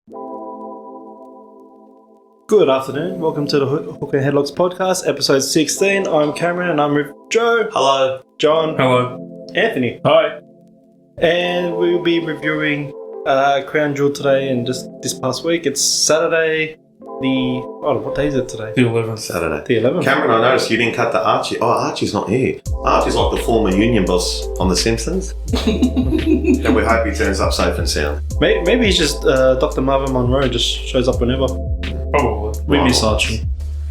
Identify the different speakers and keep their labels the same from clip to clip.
Speaker 1: Good afternoon. Welcome to the Hookah N Headlocks podcast, episode 16. I'm Cameron and I'm with Joe.
Speaker 2: Hello.
Speaker 1: John.
Speaker 3: Hello.
Speaker 1: Anthony.
Speaker 3: Hi.
Speaker 1: And we'll be reviewing Crown Jewel today and just this past week. It's Saturday, what day is it today?
Speaker 3: The 11th.
Speaker 2: Saturday.
Speaker 1: The 11th.
Speaker 2: Cameron, I noticed you didn't cut the Archie. Oh, Archie's not here. Archie's like the former union boss on The Simpsons. And we hope he turns up safe and sound.
Speaker 1: Maybe he's just Dr. Marvin Monroe, just shows up whenever.
Speaker 3: Probably. We miss Archie.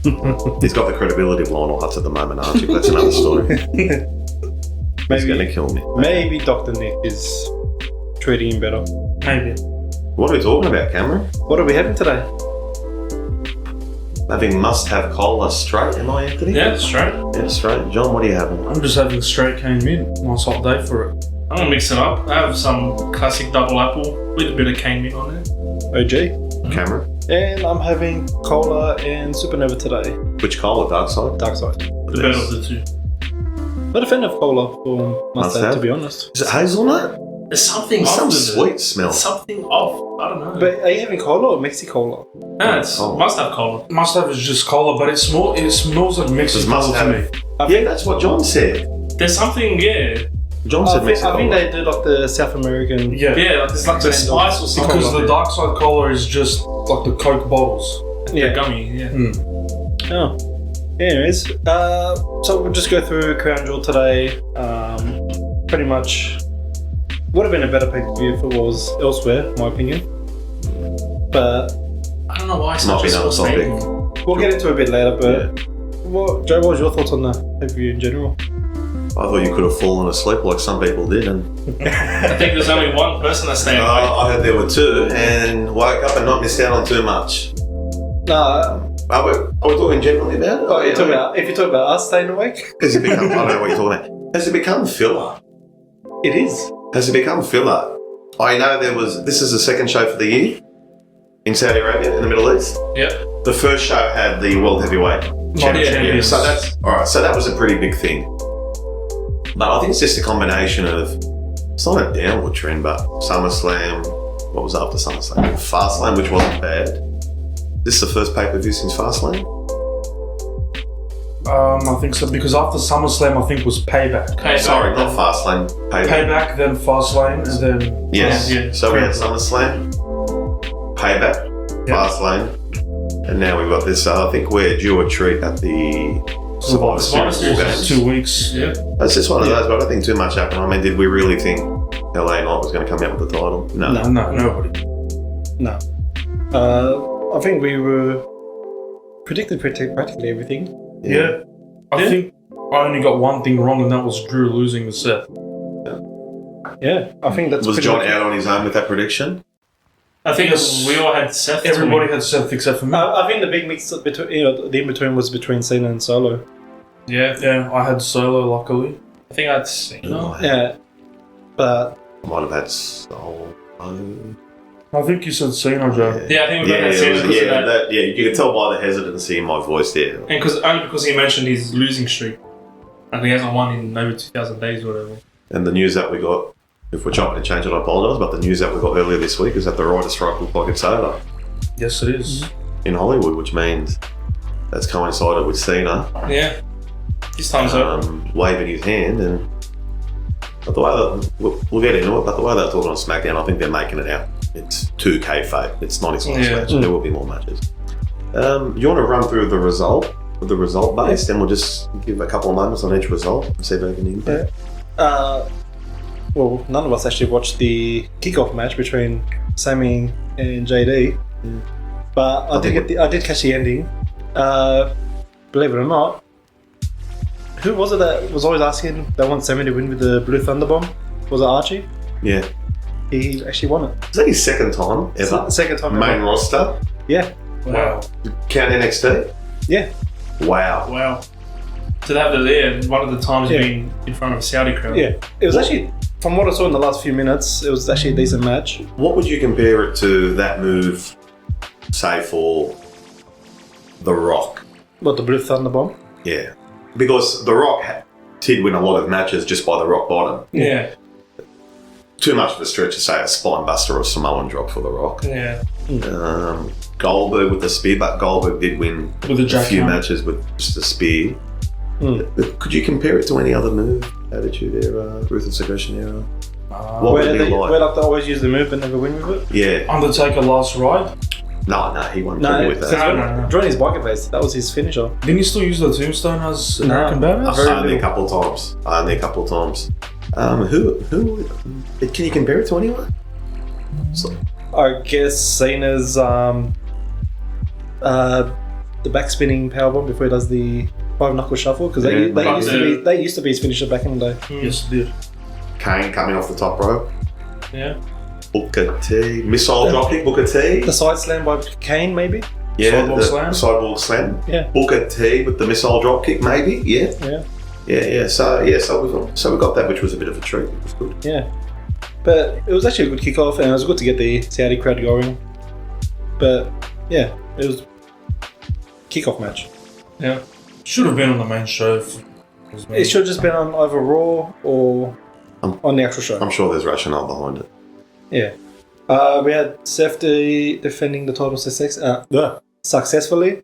Speaker 2: He's got the credibility of Lionel Hutz at the moment, Archie, but that's another story. He's going to kill me.
Speaker 1: Maybe Dr. Nick is treating him better.
Speaker 3: Maybe.
Speaker 2: What are we talking about, Cameron?
Speaker 1: What are we having today?
Speaker 2: Having must-have cola straight, am I, Anthony?
Speaker 3: Yeah, straight.
Speaker 2: Yeah, straight. John, what are you having?
Speaker 3: I'm just having straight cane mint. Nice hot day for it. I'm going to mix it up. I have some classic double apple with a bit of cane mint on it.
Speaker 1: OG.
Speaker 2: Cameron?
Speaker 1: And I'm having cola and supernova today.
Speaker 2: Which cola? Dark side?
Speaker 1: Dark side.
Speaker 3: The better of the two.
Speaker 1: Not a fan of cola for must-have, to be honest.
Speaker 2: Is it hazelnut?
Speaker 3: There's something
Speaker 2: There's
Speaker 3: off
Speaker 2: some
Speaker 3: with
Speaker 2: sweet
Speaker 3: it.
Speaker 2: smell.
Speaker 3: Something off. I don't know.
Speaker 1: But are you having cola or Mexi-Cola?
Speaker 3: No, it's must-have cola. Must-have is just cola, but it smells like Mexican cola to me.
Speaker 2: Yeah, that's what John said.
Speaker 3: There's something, yeah.
Speaker 2: John said Mexican
Speaker 1: I think
Speaker 2: cola.
Speaker 1: they do like the South American.
Speaker 3: Yeah, like there's like the spice or something. Because the dark side cola is just like the Coke bottles.
Speaker 1: Yeah.
Speaker 3: The gummy, yeah.
Speaker 1: Oh. Anyways, so we'll just go through Crown Jewel today. Pretty much would have been a better pay-per-view if it was elsewhere, in my opinion. But
Speaker 3: I don't know why it's
Speaker 2: Might
Speaker 3: not
Speaker 2: be
Speaker 3: just
Speaker 2: another topic.
Speaker 3: Spain.
Speaker 1: we'll get into it a bit later. But Joe, what was your thoughts on the pay-per-view in general?
Speaker 2: I thought you could have fallen asleep like some people did, and
Speaker 3: I think there's only one person that stayed awake.
Speaker 2: I heard there were two, and woke up and not missed out on too much.
Speaker 1: No.
Speaker 2: Are we talking generally about it?
Speaker 1: Oh, if you talk about us staying awake,
Speaker 2: Has it become? I don't know what you're talking about. Has it become filler?
Speaker 1: it is.
Speaker 2: Has it become filler? I know this is the second show for the year in Saudi Arabia, in the Middle East.
Speaker 3: Yeah.
Speaker 2: The first show had the World Heavyweight Championship.
Speaker 3: yeah.
Speaker 2: So that's alright. So that was a pretty big thing. But I think it's just a combination of, it's not a downward trend, but SummerSlam, what was after SummerSlam? Fastlane, which wasn't bad. This is the first pay-per-view since Fastlane?
Speaker 3: I think so, because after SummerSlam, I think was Payback.
Speaker 2: Sorry, not Fastlane.
Speaker 3: Payback, then Fastlane, and then...
Speaker 2: Yes.
Speaker 3: Yeah.
Speaker 2: So we had SummerSlam, Payback, Fastlane, and now we've got this. I think we're due a treat at the Survivor Series.
Speaker 3: Series. 2 weeks. Yeah.
Speaker 2: That's just one of those, but I don't think too much happened. I mean, did we really think LA Knight was going to come out with the title? No.
Speaker 3: No, nobody.
Speaker 1: No. I think we were predicted practically everything.
Speaker 3: Yeah. I think I only got one thing wrong, and that was Drew losing the Seth.
Speaker 1: Yeah, I think that's
Speaker 2: Was
Speaker 1: pretty
Speaker 2: John
Speaker 1: much-
Speaker 2: out on his own with that prediction?
Speaker 3: I think we all had Seth. Everybody had Seth except for me.
Speaker 1: I think the big mix between, the in-between was between Cena and Solo.
Speaker 3: Yeah, I had Solo, luckily. I think I had Cena.
Speaker 1: Yeah, but
Speaker 2: I might have had Soul.
Speaker 3: I think you said Cena, Joe. Yeah, I think we had Cena because of that.
Speaker 2: you could tell by the hesitancy in my voice there.
Speaker 3: And only because he mentioned his losing streak. And he hasn't won in over 2,000 days or whatever.
Speaker 2: And the news that we got, if we're chopping and changing, I apologise, but the news that we got earlier this week is that the writer's strike looked like it's over
Speaker 3: Yes, it is.
Speaker 2: in Hollywood, which means that's coincided with Cena
Speaker 3: Yeah. This time's over.
Speaker 2: waving his hand, and but the way that we'll get into it, but the way they're talking on SmackDown, I think they're making it out. It's 2K fake. It's not his last match. There will be more matches. You want to run through the result base, and we'll just give a couple of moments on each result and see if they can impact.
Speaker 1: well, none of us actually watched the kickoff match between Sami and JD, but I did catch the ending. Believe it or not, who was it that was always asking they want Sami to win with the Blue Thunder Bomb? Was it Archie?
Speaker 2: Yeah.
Speaker 1: He actually won it.
Speaker 2: Is that his second time ever?
Speaker 1: Second time
Speaker 2: Main
Speaker 1: ever.
Speaker 2: roster?
Speaker 1: Yeah.
Speaker 3: Wow.
Speaker 2: Count NXT?
Speaker 1: Yeah.
Speaker 2: Wow.
Speaker 3: To have it there, one of the times being in front of a Saudi crowd.
Speaker 1: Yeah. It was actually, from what I saw in the last few minutes, it was actually a decent match.
Speaker 2: What would you compare it to that move, say, for The Rock?
Speaker 1: What, the Blue Thunder Bomb?
Speaker 2: Yeah. Because The Rock did win a lot of matches just by The Rock bottom.
Speaker 3: Yeah.
Speaker 2: too much of a stretch to say a spine buster or Samoan drop for The Rock.
Speaker 3: Yeah.
Speaker 2: Goldberg with the spear, but Goldberg did win
Speaker 3: With the
Speaker 2: a few
Speaker 3: jackhammer.
Speaker 2: matches with just the spear. Could you compare it to any other move? Attitude Era, Ruthless Aggression Era? What
Speaker 1: Where
Speaker 2: would it
Speaker 1: they
Speaker 2: be like?
Speaker 1: where like they always use the move but never win with it.
Speaker 2: Yeah.
Speaker 3: Undertaker last ride.
Speaker 2: No, he won
Speaker 1: No,
Speaker 2: with
Speaker 1: because
Speaker 2: that.
Speaker 3: No.
Speaker 1: drawing his biker face, that was his finisher.
Speaker 3: Didn't he still use the tombstone as
Speaker 1: No.
Speaker 3: American Badass?
Speaker 1: Very
Speaker 2: Only a
Speaker 1: little.
Speaker 2: couple of times. Who can you compare it to anyone? So,
Speaker 1: I guess Cena's the back spinning powerbomb before he does the 5-knuckle shuffle because they used to be his finisher back in the day.
Speaker 3: Yes, it did.
Speaker 2: Kane coming off the top rope.
Speaker 3: Yeah.
Speaker 2: Booker T. Missile dropkick, Booker T.
Speaker 1: The side slam by Kane, maybe.
Speaker 2: Yeah,
Speaker 3: Sidewalk
Speaker 2: the
Speaker 3: slam?
Speaker 2: Sidewalk slam.
Speaker 1: Yeah.
Speaker 2: Booker T with the missile dropkick, maybe. Yeah.
Speaker 1: Yeah,
Speaker 2: So we got that, which was a bit of a treat. It was good.
Speaker 1: yeah. But it was actually a good kickoff, and it was good to get the Saudi crowd going. But yeah, it was kickoff match.
Speaker 3: Yeah. Should have been on the main show.
Speaker 1: It should have just been on either Raw or on the actual show.
Speaker 2: I'm sure there's rationale behind it.
Speaker 1: Yeah. We had Seth defending the title successfully.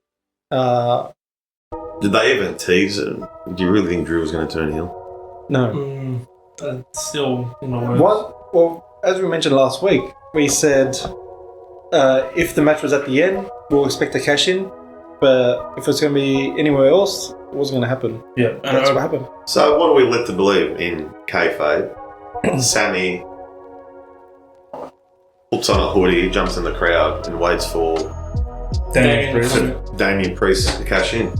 Speaker 2: Did they even tease it? Do you really think Drew was going to turn heel?
Speaker 1: No.
Speaker 3: Still in the works.
Speaker 1: What? Well, as we mentioned last week, we said if the match was at the end, we'll expect a cash in. But if it's going to be anywhere else, it wasn't going to happen.
Speaker 3: Yeah.
Speaker 1: That's what happened.
Speaker 2: So what are we led to believe in kayfabe? Sammy puts on a hoodie, jumps in the crowd, and waits for Damien Priest to cash in.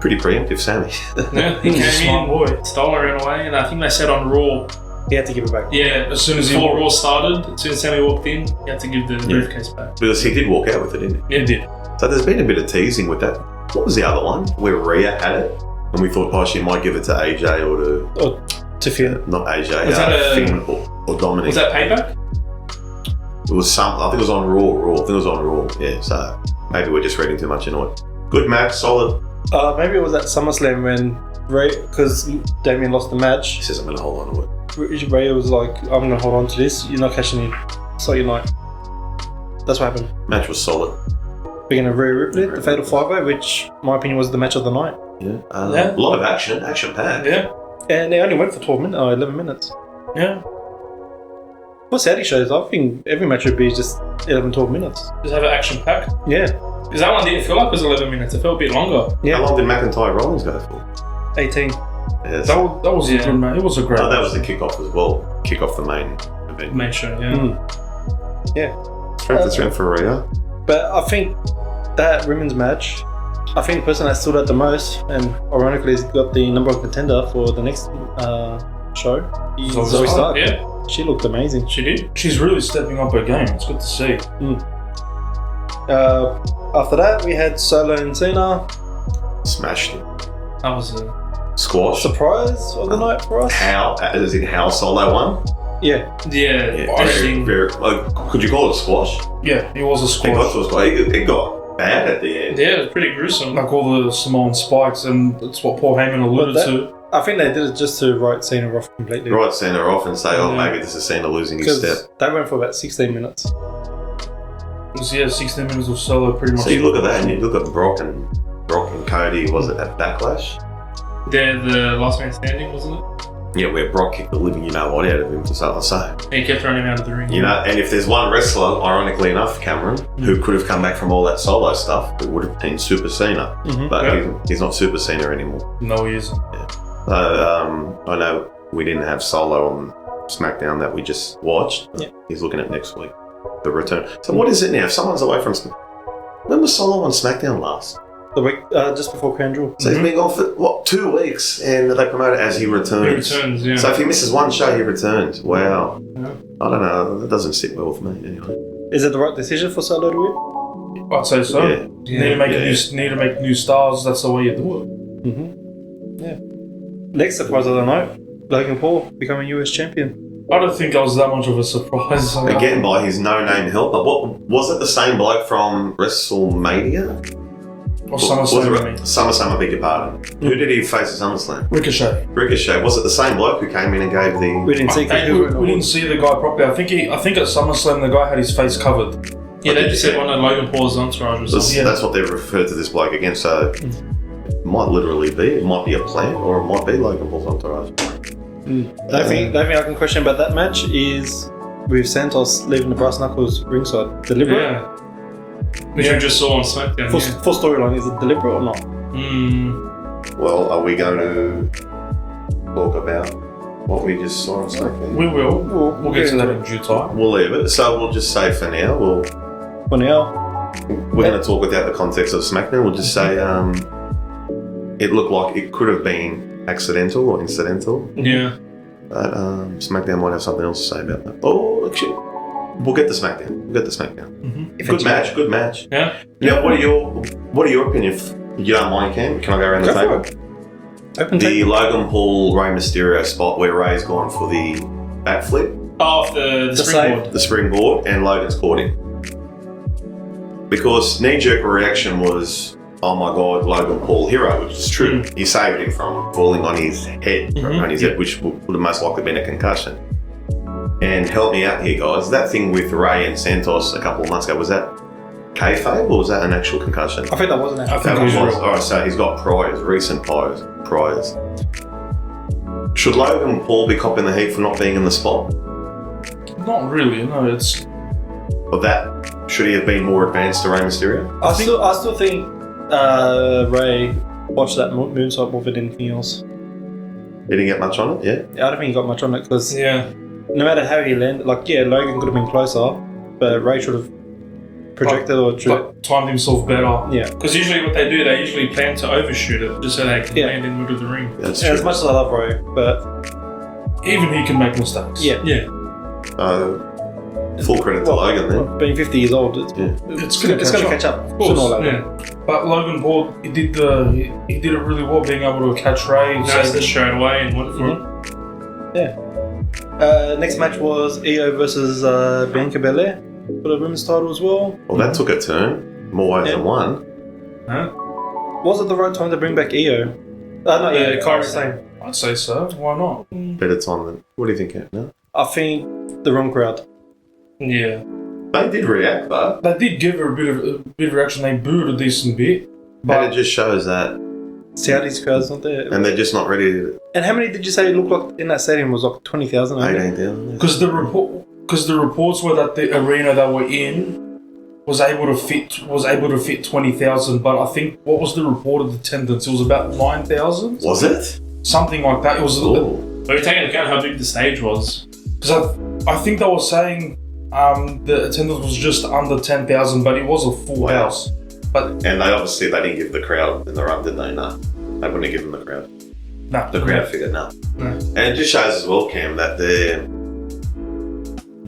Speaker 2: Pretty preemptive, Sammy.
Speaker 3: Yeah, he
Speaker 1: He's a
Speaker 3: came
Speaker 1: smart
Speaker 3: in,
Speaker 1: boy.
Speaker 3: stole and ran away, and I think they said on Raw,
Speaker 1: He had to give it back.
Speaker 3: yeah, as soon as before Raw started, as soon as Sammy walked in, he had to give the briefcase back.
Speaker 2: Because he did walk out with it, didn't he?
Speaker 3: Yeah, he did.
Speaker 2: So there's been a bit of teasing with that. What was the other one? Where Rhea had it, and we thought, oh, she might give it to AJ or
Speaker 1: To Finn.
Speaker 2: not AJ,
Speaker 3: Was that
Speaker 2: Finn or Dominic.
Speaker 3: Was that payback?
Speaker 2: It was I think it was on Raw. I think it was on Raw. Yeah, so maybe we're just reading too much into it. Good match, solid.
Speaker 1: Maybe it was at SummerSlam when Ray, because Damien lost the
Speaker 2: He
Speaker 1: match.
Speaker 2: says I'm going to hold on to it.
Speaker 1: Ray was like, "I'm going to hold on to this. You're not cashing in." So you're like, that's what happened.
Speaker 2: Match was solid.
Speaker 1: Beginning of Rhea Ripley, the Fatal 5-0, which, in my opinion, was the match of the night.
Speaker 2: Yeah.
Speaker 3: Yeah.
Speaker 2: A lot of action packed.
Speaker 3: Yeah.
Speaker 1: And they only went for 11 minutes.
Speaker 3: Yeah.
Speaker 1: For Saudi shows, I think every match would be just 11, 12 minutes.
Speaker 3: Just have an action pack.
Speaker 1: Yeah,
Speaker 3: Because that one didn't feel like it was 11 minutes. It felt a bit longer.
Speaker 1: yeah.
Speaker 2: How long did McIntyre Rollins go for?
Speaker 1: 18.
Speaker 2: Yes.
Speaker 3: That was a good match. It was a great
Speaker 2: that was the kickoff as well. Kick off the main event.
Speaker 3: match show, yeah.
Speaker 1: Yeah.
Speaker 2: Strength to strength for Rhea.
Speaker 1: But I think that women's match, I think the person that stood out the most, and ironically has got the number one contender for the next show, is Zoe Stark.
Speaker 3: Yeah,
Speaker 1: She looked amazing.
Speaker 3: she did. She's really stepping up her game. It's good to see.
Speaker 1: After that, we had Solo and Cena.
Speaker 2: Smashed it.
Speaker 3: That was a...
Speaker 2: Squash.
Speaker 1: Surprise of the night for us.
Speaker 2: How? As in how Solo won?
Speaker 1: Yeah.
Speaker 3: Yeah,
Speaker 2: Very, very, could you call it a squash?
Speaker 3: yeah, it was a
Speaker 2: It got
Speaker 3: squash.
Speaker 2: to a squash. It got bad at the end.
Speaker 3: Yeah, it was pretty gruesome. Like all the Samoan spikes, and that's what Paul Heyman alluded
Speaker 1: But
Speaker 3: to.
Speaker 1: I think they did it just to write Cena off completely.
Speaker 2: Right, Cena off and say, oh,
Speaker 3: Yeah.
Speaker 2: maybe this is Cena losing his
Speaker 1: Because
Speaker 2: step.
Speaker 1: they went for about 16 minutes.
Speaker 3: It was, 16 minutes of Solo pretty much.
Speaker 2: So you look at that and you look at Brock and Cody, was it at Backlash?
Speaker 3: They're the last man standing, wasn't it?
Speaker 2: Yeah, where Brock kicked the living you know what out of him for so.
Speaker 3: He kept running out of the ring.
Speaker 2: You know, and if there's one wrestler, ironically enough, Cameron, who could have come back from all that Solo stuff, it would have been Super Cena. But he's not Super Cena anymore.
Speaker 3: No, he isn't.
Speaker 2: So, I know we didn't have Solo on SmackDown that we just watched.
Speaker 1: Yeah.
Speaker 2: He's looking at next week, the return. So what is it now? If someone's away from... When was Solo on SmackDown last?
Speaker 1: The week just before Crown Jewel.
Speaker 2: So he's been gone for, 2 weeks? And they promote it as he returns.
Speaker 3: He returns, yeah.
Speaker 2: So if he misses one show, he returns. Wow.
Speaker 3: Yeah.
Speaker 2: I don't know. That doesn't sit well with me anyway.
Speaker 1: Is it the right decision for Solo to win?
Speaker 3: I'd say so.
Speaker 2: Yeah.
Speaker 3: You need to make new stars. That's the way you do it.
Speaker 1: Yeah. Next surprise of the night, Logan Paul becoming US champion.
Speaker 3: I don't think that was that much of a surprise.
Speaker 2: Again, by his no-name helper. What was it? The same bloke from WrestleMania?
Speaker 3: Or SummerSlam.
Speaker 2: SummerSlam, I beg your pardon. Who did he face at SummerSlam?
Speaker 3: Ricochet.
Speaker 2: Was it the same bloke who came in and gave the...
Speaker 1: We didn't see
Speaker 3: we didn't see the guy properly. I think at SummerSlam the guy had his face covered. Yeah, they just said one of Logan Paul's entourage or something.
Speaker 2: That's what they referred to this bloke again, so it might literally be. It might be a plant, or it might be Logan Paul's entourage.
Speaker 1: The only thing I can question about that match is with Santos leaving the brass knuckles ringside. Deliberate?
Speaker 3: Yeah. Which we just saw on SmackDown.
Speaker 1: For storyline, is it deliberate or not?
Speaker 2: Well, are we going to talk about what we just saw on SmackDown?
Speaker 3: We will. We'll get to that in due time.
Speaker 2: We'll leave it. So we'll just say for now,
Speaker 1: For now.
Speaker 2: we're going to talk without the context of SmackDown. We'll just say it looked like it could have been accidental or incidental.
Speaker 3: Yeah.
Speaker 2: But SmackDown might have something else to say about that. Oh, actually, we'll get to SmackDown. Good match.
Speaker 3: Yeah.
Speaker 2: Now, what are your opinions? You don't mind, Cam? Can I go around the table? The Logan Paul Rey Mysterio spot where Rey's gone for the backflip.
Speaker 3: Oh, the springboard.
Speaker 2: The springboard, and Logan's caught him. Because knee-jerk reaction was, oh my god, Logan Paul hero, which is true. He saved him from falling on his head, which would have most likely been a concussion. And help me out here, guys. That thing with Ray and Santos a couple of months ago, was that kayfabe or was that an actual concussion?
Speaker 1: I think that was an actual
Speaker 2: concussion. Alright, so he's got recent priors. Should Logan Paul be copping the heat for not being in the spot?
Speaker 3: Not really, no, it's...
Speaker 2: Or that, should he have been more advanced to Rey Mysterio?
Speaker 1: I still think Ray watched that moonsault more than anything else.
Speaker 2: He didn't get much on it, yeah?
Speaker 1: I don't think he got much on it because no matter how he landed, Logan could have been closer, but Ray should have projected
Speaker 3: timed himself better.
Speaker 1: Yeah.
Speaker 3: Because usually what they do, they usually plan to overshoot it just so they can land in the middle of the ring.
Speaker 2: That's true.
Speaker 1: As much as I love Ray, but
Speaker 3: even he can make mistakes.
Speaker 1: Yeah.
Speaker 2: Full credit to Logan then.
Speaker 1: Being 50 years old, it's going to catch up.
Speaker 3: Of course, But Logan Paul, he did it really well, being able to catch Ray, noticed it straight away, and went for it.
Speaker 1: Yeah. Next match was Io versus Bianca Belair for the women's title as well.
Speaker 2: Well, that took a turn, more ways than one.
Speaker 3: Huh?
Speaker 1: Was it the right time to bring back Io? Kyrie's saying.
Speaker 3: I'd say so. Why not?
Speaker 2: Better time than. What do you think, no?
Speaker 1: I think the wrong crowd.
Speaker 3: Yeah.
Speaker 2: They did react, though.
Speaker 3: They did give her a bit of reaction. They booed a decent bit.
Speaker 2: But it just shows that
Speaker 1: Saudi's crowd's not there.
Speaker 2: And they're just not ready to...
Speaker 1: And how many did you say it looked like in that stadium was like 20,000?
Speaker 2: 18,000.
Speaker 3: Because the reports were that the arena they were in was able to fit 20,000, but I think what was the reported attendance? It was about 9,000.
Speaker 2: Was it?
Speaker 3: Something like that. It was.
Speaker 4: But you're taking into account how big the stage was.
Speaker 3: Because I think they were saying the attendance was just under 10,000, but it was a full house.
Speaker 2: And they didn't give the crowd in the run, did they? No. They wouldn't have given the crowd.
Speaker 3: No.
Speaker 2: The crowd figure, no. And it just shows as well, Cam, that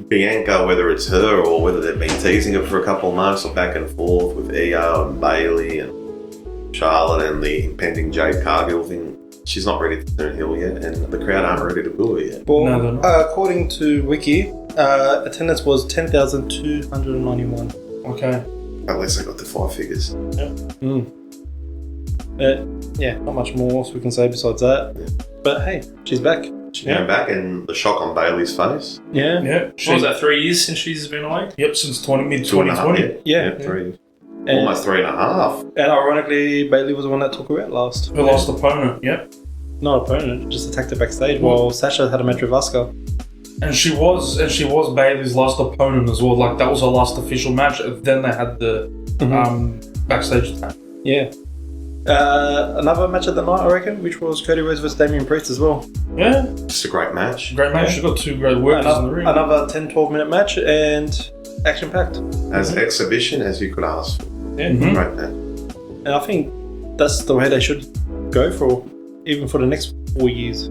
Speaker 2: Bianca, whether it's her or whether they've been teasing her for a couple of months or back and forth with Io and Bailey and Charlotte and the impending Jade Cargill thing, she's not ready to turn heel yet, and the crowd aren't ready to boo her yet.
Speaker 1: Well, no, according to Wiki, attendance was 10,291.
Speaker 3: Okay.
Speaker 2: At least they got the 5 figures.
Speaker 1: Yeah. Not much more else we can say besides that. Yeah. But hey, she's back.
Speaker 2: She's going back, and the shock on Bailey's face.
Speaker 3: Yeah.
Speaker 4: What was that, 3 years since she's been away?
Speaker 3: Yep, since mid-2020.
Speaker 1: Yeah.
Speaker 2: 3. Almost 3.5.
Speaker 1: And ironically, Bailey was the one that took her out last.
Speaker 3: Her last opponent, yep.
Speaker 1: Not opponent, just attacked her backstage while Sasha had a match with Asuka.
Speaker 3: And she was Bailey's last opponent as well. Like, that was her last official match. Then they had the backstage attack.
Speaker 1: Yeah. Another match of the night, I reckon, which was Cody Rhodes versus Damian Priest as well.
Speaker 3: Yeah.
Speaker 2: Just a great match.
Speaker 3: Great match. She got 2 great workers in the ring.
Speaker 1: Another 10-12 minute match and action-packed.
Speaker 2: As exhibition as you could ask for.
Speaker 1: Yeah.
Speaker 2: Great match.
Speaker 1: And I think that's the way they should go for, even for the next 4 years.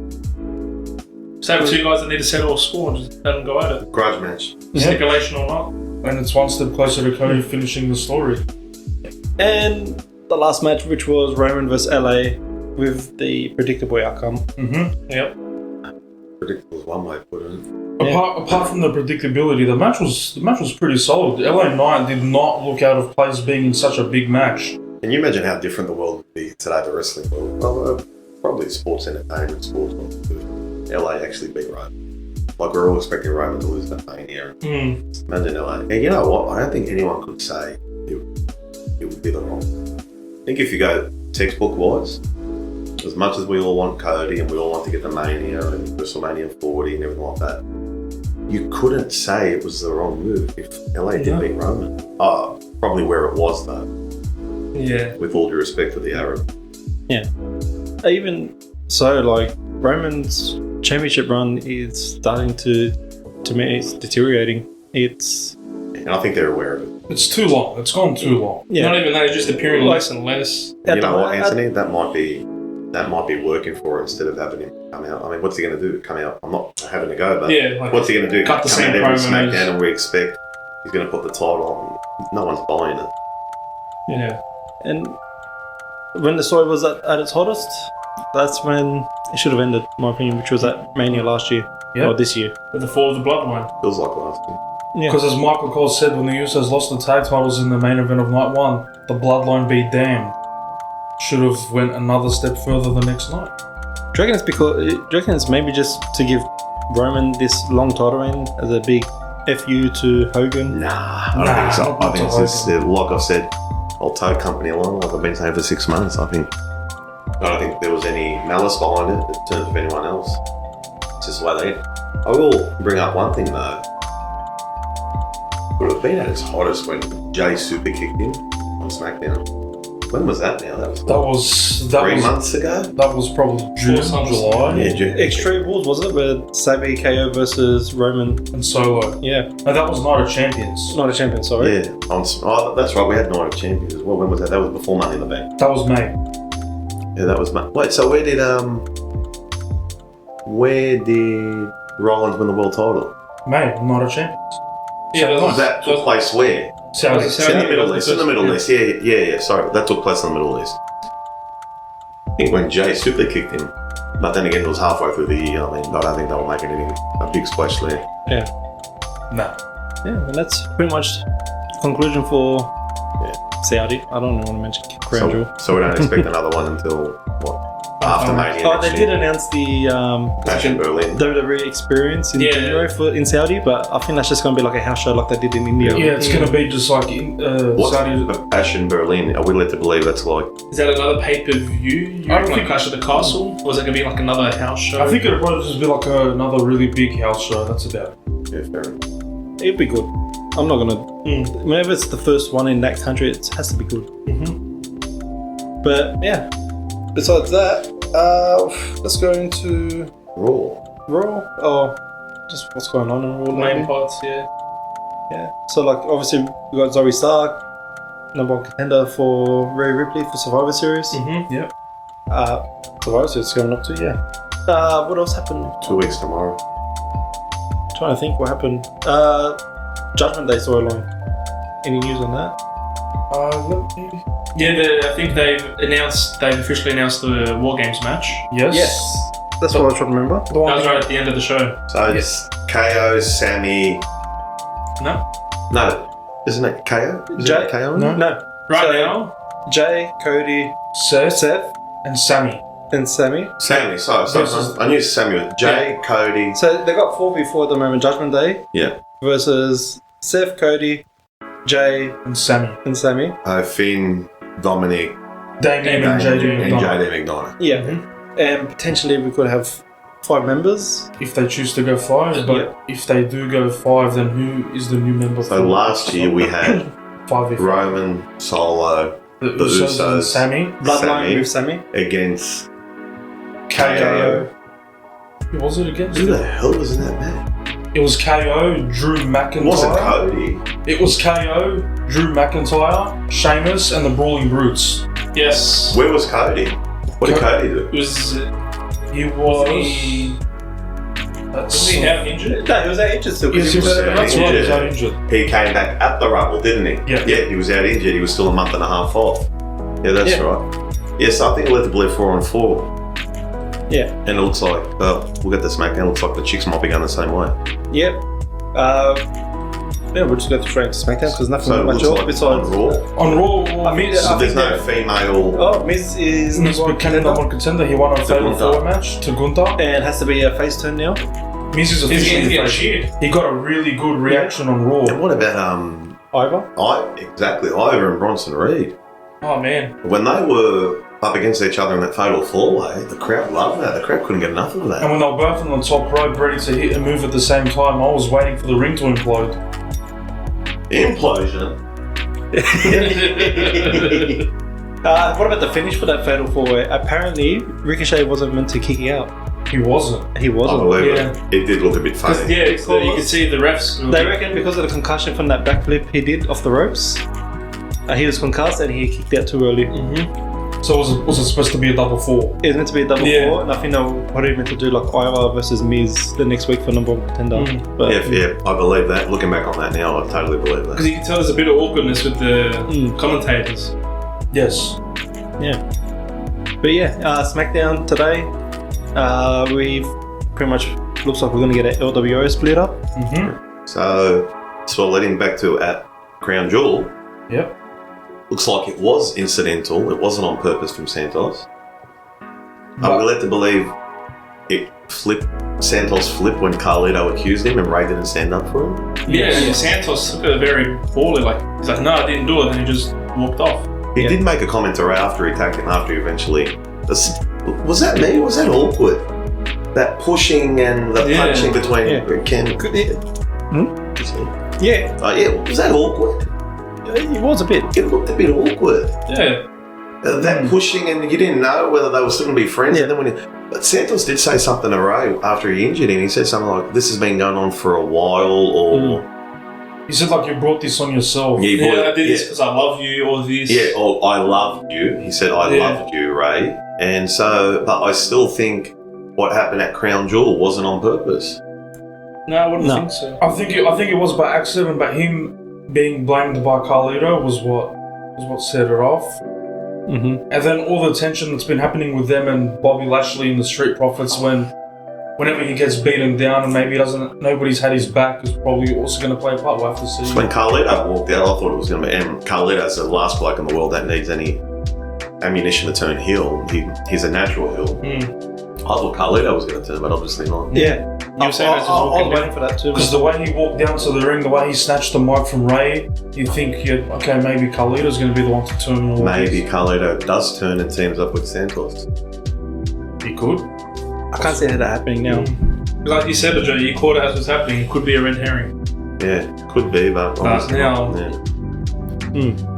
Speaker 4: So have 2 guys that need to settle a score and just let them go at it.
Speaker 2: Grudge match.
Speaker 4: Stipulation or not.
Speaker 3: And it's one step closer to Cody finishing the story.
Speaker 1: And the last match, which was Roman vs LA, with the predictable outcome.
Speaker 4: Yep.
Speaker 2: Predictable is one way to put it.
Speaker 3: Apart from the predictability, the match was pretty solid. LA Knight did not look out of place being in such a big match.
Speaker 2: And you imagine how different the world would be today, the wrestling world. Well, probably sports entertainment, sports world. LA actually beat Roman. Like, we're all expecting Roman to lose that Mania. Imagine LA. And you know what? I don't think anyone could say it would be the wrong. I think if you go textbook-wise, as much as we all want Cody and we all want to get the Mania and WrestleMania 40 and everything like that, you couldn't say it was the wrong move if LA did beat Roman. Probably where it was, though.
Speaker 4: Yeah.
Speaker 2: With all due respect for the Arab.
Speaker 1: Yeah. Even so, like, Roman's championship run is starting to me, it's deteriorating.
Speaker 2: And I think they're aware of it.
Speaker 3: It's too long. It's gone too long.
Speaker 1: Yeah.
Speaker 4: Not even that, it's just appearing less and less.
Speaker 2: You know what, Anthony? That might be working for him instead of having him come out. I mean, what's he going to do? Come out? I'm not having a go, but
Speaker 4: Yeah,
Speaker 2: what's he going to do?
Speaker 4: cut the
Speaker 2: Come
Speaker 4: same
Speaker 2: out every
Speaker 4: promos.
Speaker 2: SmackDown and we expect he's going to put the title on. No one's buying it.
Speaker 4: Yeah.
Speaker 1: And when the story was at its hottest, that's when it should have ended, in my opinion, which was at Mania last year. Or this year.
Speaker 4: With the fall of the Bloodline.
Speaker 2: Feels like last year.
Speaker 1: Yeah.
Speaker 3: Because as Michael Cole said, when the Usos lost the tag titles in the main event of night one, the Bloodline be damned. Should have went another step further the next night.
Speaker 1: Do you reckon it's maybe just to give Roman this long title reign as a big FU to Hogan?
Speaker 2: Nah, I don't think so. I think it's just, like I've said, I'll tow company along, like I've been saying for 6 months. I don't think there was any malice behind it in terms of anyone else. It's just the way they. I will bring up one thing though. Would have been at its hottest when Jay super kicked him on SmackDown. When was that now? That was 3 months ago?
Speaker 3: That was probably June, July.
Speaker 2: Yeah, June.
Speaker 1: Extreme Rules, was it? With Sabi KO versus Roman.
Speaker 3: And Solo.
Speaker 1: Yeah.
Speaker 3: No, that was Night of Champions.
Speaker 1: Not a champion, sorry.
Speaker 2: Yeah. That's right, we had Night of Champions as well. When was that? That was before Money in the Bank.
Speaker 3: That was May.
Speaker 2: Yeah, that was May. Wait, so where did Rollins win the world title?
Speaker 3: May, Night of Champions.
Speaker 4: Yeah,
Speaker 2: That took place where?
Speaker 3: Saudi.
Speaker 2: It's in the Middle East. In the Middle East. Yeah. Sorry, that took place in the Middle East. I think when Jay super kicked him, but then again, it was halfway through the year. I mean, I don't think they were making a big splash there.
Speaker 1: Yeah.
Speaker 3: Nah.
Speaker 1: Yeah, and that's pretty much conclusion for Saudi. I don't want to mention Crown Jewel.
Speaker 2: So we don't expect another one until what? After Mania.
Speaker 1: Oh, they did announce the
Speaker 2: Passion Berlin.
Speaker 1: WWE experience in January in Saudi, but I think that's just going to be like a house show like they did in India.
Speaker 3: Yeah, it's going to be just like in
Speaker 2: What's
Speaker 3: Saudi.
Speaker 2: the Passion Berlin? Are we led to believe that's like?
Speaker 4: Is that another pay-per-view? You reckon like Clash of the Castle? Or is it going to be like another house show?
Speaker 3: I think it'll probably just be like another really big house show. That's about it.
Speaker 2: Yeah, fair enough.
Speaker 1: It'd be good. I'm not going to... Whenever it's the first one in that country, it has to be good. Mm-hmm. But, yeah. Besides that, let's go into Raw. Or just what's going on in Raw.
Speaker 4: Main parts, yeah.
Speaker 1: So, like, obviously, we got Zoe Stark, number one contender for Rhea Ripley for Survivor Series.
Speaker 3: Mm-hmm. Yep.
Speaker 1: Survivor Series coming up too, what else happened?
Speaker 2: 2 weeks tomorrow.
Speaker 1: Trying to think what happened. Judgment Day storyline. Any news on that?
Speaker 4: Yeah, I think they've officially announced the War Games match.
Speaker 3: Yes.
Speaker 1: That's what I was trying to remember.
Speaker 4: That was right at the end of the show.
Speaker 2: So it's KO, Sammy. No, isn't it KO?
Speaker 1: Jay?
Speaker 2: KO?
Speaker 1: No.
Speaker 4: Right now,
Speaker 1: Jay, Cody,
Speaker 3: Seth,
Speaker 1: and
Speaker 3: Sammy.
Speaker 1: Sammy.
Speaker 2: Sammy. So I knew Sammy was Jay, Cody.
Speaker 1: So they got 4v4 at the moment. Judgment Day.
Speaker 2: Yeah.
Speaker 1: Versus Seth, Cody, Jay,
Speaker 3: and Sammy.
Speaker 2: Finn, Dominic,
Speaker 3: Damien and JD
Speaker 2: McDonough.
Speaker 1: Yeah. Mm-hmm. And potentially we could have 5 members.
Speaker 3: If they choose to go 5, but if they do go 5, then who is the new member?
Speaker 2: So last year we had
Speaker 3: 5v5.
Speaker 2: Roman, Solo,
Speaker 3: the Usos, and Sammy.
Speaker 1: Bloodline with Sammy.
Speaker 2: Against
Speaker 1: KO.
Speaker 3: Who was it against?
Speaker 2: Who the hell was in that match?
Speaker 3: It was KO, Drew McIntyre.
Speaker 2: It wasn't Cody.
Speaker 3: It was KO, Drew McIntyre, Sheamus, and the Brawling Brutes.
Speaker 4: yes.
Speaker 2: Where was Cody? What did Cody do?
Speaker 4: It was...
Speaker 3: He was...
Speaker 4: Was he out injured?
Speaker 1: No, he was out injured still.
Speaker 3: Yes, he was
Speaker 2: out
Speaker 3: that's right, he was out
Speaker 2: injured.
Speaker 3: injured.
Speaker 2: He came back at the Rumble, didn't he?
Speaker 3: Yeah.
Speaker 2: Yeah, he was out injured. He was still a month and a half off. Yeah, that's right. Yes, I think we'll have to believe 4 on 4.
Speaker 1: Yeah.
Speaker 2: And it looks like, we'll get the SmackDown, it looks like the chicks might be going the same way.
Speaker 1: Yep. Yeah, we'll just go straight to SmackDown because nothing
Speaker 2: So it
Speaker 1: much
Speaker 2: looks
Speaker 1: else
Speaker 2: like
Speaker 1: besides.
Speaker 2: on Raw.
Speaker 3: On Raw,
Speaker 1: I think
Speaker 3: Miz,
Speaker 2: So there's no
Speaker 1: that-
Speaker 2: female.
Speaker 1: Oh, Miz is
Speaker 3: Miz
Speaker 1: number one
Speaker 3: became number one contender. He won a fatal
Speaker 2: Gunther.
Speaker 3: 4 match to Gunther.
Speaker 1: and has to be a face turn now.
Speaker 3: Miz is
Speaker 4: He's
Speaker 3: officially
Speaker 4: getting
Speaker 3: face.
Speaker 4: cheered.
Speaker 3: He got a really good reaction on Raw.
Speaker 2: And what about
Speaker 1: Ivor.
Speaker 2: Ivor and Bronson Reed?
Speaker 4: Oh man.
Speaker 2: When they were up against each other in that fatal 4-way, the crowd loved that. The crowd couldn't get enough of
Speaker 3: And
Speaker 2: that.
Speaker 3: when they were both on the top rope ready to hit and move at the same time, I was waiting for the ring to implode.
Speaker 2: Implosion.
Speaker 1: What about the finish for that fatal 4-way? Apparently, Ricochet wasn't meant to kick out.
Speaker 3: He wasn't.
Speaker 1: He
Speaker 2: I
Speaker 1: wasn't.
Speaker 2: believe
Speaker 3: Yeah.
Speaker 2: it. It did look a bit funny.
Speaker 4: Yeah, so you can see the refs.
Speaker 1: They reckon because of the concussion from that backflip he did off the ropes, he was concussed and he kicked out too early.
Speaker 3: So was it supposed to be a double 4?
Speaker 1: It was meant to be a double
Speaker 3: Yeah.
Speaker 1: 4, and I think they were probably meant to do like Ivor versus Miz the next week for number one contender. But
Speaker 2: Yeah, I believe that. Looking back on that now, I totally believe
Speaker 4: Because
Speaker 2: that.
Speaker 4: you can tell there's a bit of awkwardness with the commentators.
Speaker 3: Yes.
Speaker 1: But yeah, SmackDown today, we've pretty much looks like we're going to get an LWO split up.
Speaker 2: So leading back to at Crown Jewel,
Speaker 3: Yep.
Speaker 2: looks like it was incidental. It wasn't on purpose from Santos. Are we led to believe Santos flipped when Carlito accused him and Ray didn't stand up for him?
Speaker 4: Yeah, Santos took it very poorly. Like he's like, no, I didn't do it, and he just walked off.
Speaker 2: He did make a comment to Ray after he attacked him, after he eventually... Was that me? Was that awkward? That pushing and the
Speaker 4: Yeah.
Speaker 2: punching between Ken...
Speaker 1: Yeah,
Speaker 2: was that awkward?
Speaker 1: it was a bit.
Speaker 2: It looked a bit awkward.
Speaker 4: Yeah.
Speaker 2: That pushing, and you didn't know whether they were still going to be friends.
Speaker 1: Yeah.
Speaker 2: And then but Santos did say something to Ray after he injured him. He said something like, "This has been going on for a while," or
Speaker 3: He said like you brought this on yourself.
Speaker 2: he brought
Speaker 4: Yeah, I
Speaker 2: it-
Speaker 4: did this because I love you, or this.
Speaker 2: yeah, or I loved you. He said, "I
Speaker 4: Yeah.
Speaker 2: loved you, Ray." And so, but I still think what happened at Crown Jewel wasn't on purpose.
Speaker 4: No, I wouldn't
Speaker 1: No.
Speaker 4: think so.
Speaker 3: I think it was by accident, but him being blamed by Carlito was what set it off.
Speaker 1: Mm-hmm.
Speaker 3: And then all the tension that's been happening with them and Bobby Lashley in the Street Profits whenever he gets beaten down and maybe nobody's had his back is probably also going to play a part. We'll have to see.
Speaker 2: When Carlito walked out, I thought it was going to be. And Carlito's the last bloke in the world that needs any ammunition to turn heel. He's a natural heel. I thought Carlito was going to turn, but obviously not.
Speaker 1: Yeah.
Speaker 4: You were saying
Speaker 1: I
Speaker 4: that's just
Speaker 1: was
Speaker 4: walking
Speaker 1: waiting for that too.
Speaker 3: Because the way he walked down to the ring, the way he snatched the mic from Ray, you think, okay, maybe Carlito's going to be the one to turn all
Speaker 2: Maybe
Speaker 3: this.
Speaker 2: Carlito does turn and teams up with Santos.
Speaker 3: He could.
Speaker 1: I can't see that happening now.
Speaker 4: Like you said, Joe, you caught it as was happening. It could be a red herring.
Speaker 2: Yeah, could be, but obviously
Speaker 4: now-
Speaker 2: not.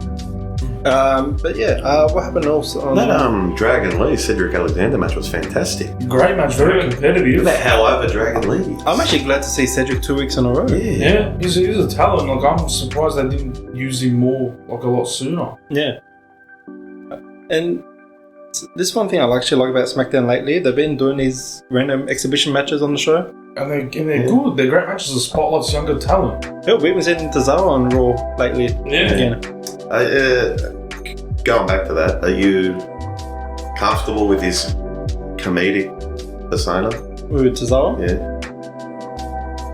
Speaker 1: But yeah, what happened else on
Speaker 2: That Dragon Lee Cedric Alexander match was fantastic.
Speaker 3: Great match, very competitive.
Speaker 2: Look at how over Dragon Lee is.
Speaker 1: I'm actually glad to see Cedric 2 weeks in a row.
Speaker 3: Yeah, he's a talent. Like I'm surprised they didn't use him more, like a lot sooner.
Speaker 1: Yeah. And this one thing I actually like about SmackDown lately, they've been doing these random exhibition matches on the show.
Speaker 3: And they're good. They're great matches. The spotlight's younger talent.
Speaker 1: Yeah, we haven't seen Tozawa on Raw lately.
Speaker 4: Yeah.
Speaker 1: Again.
Speaker 2: Going back to that, are you comfortable with his comedic persona?
Speaker 1: With Tozawa?
Speaker 2: Yeah.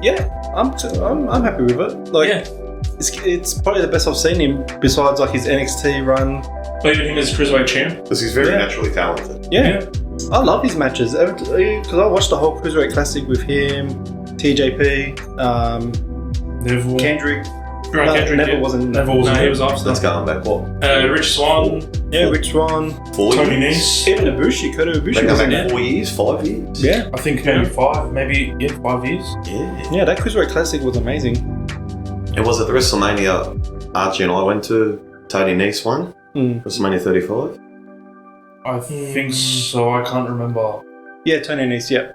Speaker 1: Yeah, I'm happy with it. Like,
Speaker 4: Yeah.
Speaker 1: it's probably the best I've seen him besides like his NXT run.
Speaker 4: Or even him as cruiserweight champ.
Speaker 2: Because he's very
Speaker 1: Yeah.
Speaker 2: naturally talented.
Speaker 1: Yeah. I love his matches because I watched the whole Cruiserweight Classic with him, TJP,
Speaker 3: Neville.
Speaker 1: Kendrick.
Speaker 4: Right, Kendrick
Speaker 1: Neville
Speaker 4: did.
Speaker 1: wasn't.
Speaker 3: Neville
Speaker 4: No,
Speaker 3: was
Speaker 4: he was off.
Speaker 2: That's going back, what?
Speaker 4: Rich Swann.
Speaker 1: Yeah, Rich Swann.
Speaker 2: 4
Speaker 3: Tony
Speaker 2: years?
Speaker 3: Nese.
Speaker 1: Even Ibushi, Kota
Speaker 2: They
Speaker 1: Ibushi.
Speaker 2: go
Speaker 1: wasn't
Speaker 2: back
Speaker 1: there.
Speaker 2: 4 years, 5 years?
Speaker 1: Yeah,
Speaker 3: I think maybe 5, maybe 5 years.
Speaker 2: Yeah.
Speaker 1: yeah, that Cruiserweight Classic was amazing.
Speaker 2: And was it the WrestleMania Archie and I went to Tony Nese one? WrestleMania 35?
Speaker 3: I think so. I can't remember.
Speaker 1: Yeah, Tony Nese, yeah.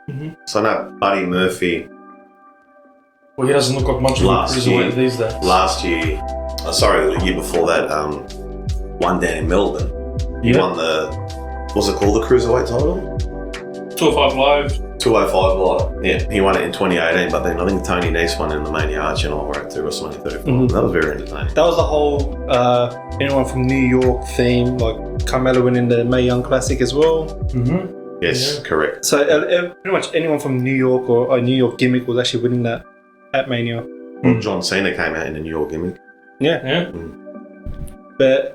Speaker 2: So no, Buddy Murphy
Speaker 3: Well, he doesn't look like much of a
Speaker 2: Last
Speaker 3: cruiserweight
Speaker 2: year.
Speaker 3: these days.
Speaker 2: last year, the year before that, won down in Melbourne. He
Speaker 3: Yeah.
Speaker 2: won the, what's it called, the Cruiserweight title?
Speaker 4: 205 Live.
Speaker 2: 205 Live. Yeah, he won it in 2018, but then I think Tony Nese won in the Mania Arch and I were at WrestleMania 35. That was very entertaining.
Speaker 1: That was the whole anyone from New York theme, like Carmelo winning the Mae Young Classic as well.
Speaker 2: Yes, correct.
Speaker 1: So pretty much anyone from New York or a New York gimmick was actually winning that at Mania.
Speaker 2: Well, John Cena came out in a New York gimmick.
Speaker 4: Yeah.
Speaker 1: But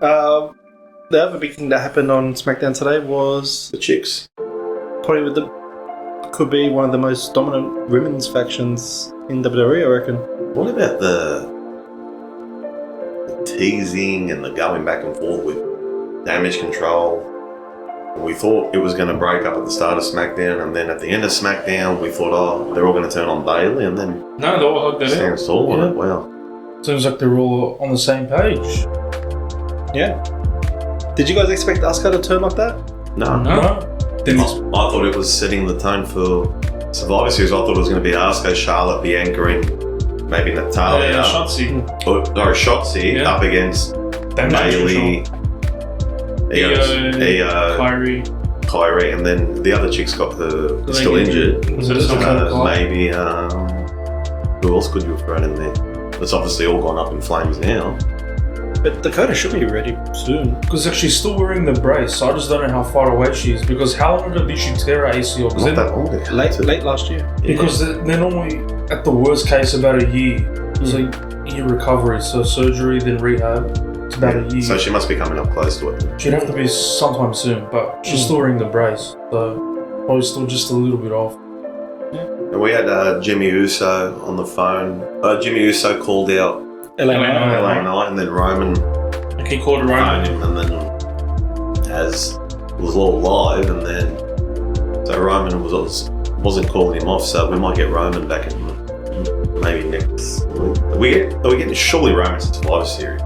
Speaker 1: the other big thing that happened on SmackDown today was
Speaker 2: The chicks.
Speaker 1: probably could be one of the most dominant women's factions in WWE, I reckon.
Speaker 2: What about the teasing and the going back and forth with Damage Control? We thought it was going to break up at the start of SmackDown, and then at the end of SmackDown, we thought, oh, they're all going to turn on Bayley, and then
Speaker 4: No, they all hugged it out.
Speaker 2: stands tall on it. Wow.
Speaker 3: Seems like they're all on the same page.
Speaker 1: Yeah. Did you guys expect Asuka to turn like that?
Speaker 2: No.
Speaker 3: No?
Speaker 2: I thought it was setting the tone for Survivor Series. I thought it was going to be Asuka, Charlotte, Bianca, and maybe Natalia.
Speaker 4: Shotzi.
Speaker 2: Shotzi up against Bayley, Io, Kyrie, and then the other chick's got still injured. Maybe who else could you have thrown in there? It's obviously all gone up in flames now.
Speaker 1: But Dakota should be ready soon.
Speaker 3: Because she's still wearing the brace, so I just don't know how far away she is. Because how long ago did she tear her ACL?
Speaker 2: Not that long ago.
Speaker 1: Late last year.
Speaker 3: Because they're normally, at the worst case, about a year. It's like year recovery. So surgery, then rehab. It's about a year.
Speaker 2: So she must be coming up close to it.
Speaker 3: She'd have to be sometime soon, but she's still wearing the brace. So probably still just a little bit off.
Speaker 2: And we had Jimmy Uso on the phone. Jimmy Uso called out
Speaker 1: LA
Speaker 2: LA Knight, and then Roman
Speaker 4: He called Roman.
Speaker 2: phoned him, and then as it was all live, and then so Roman wasn't calling him off. So we might get Roman back in maybe next week. Are we getting surely Roman's Survivor Series?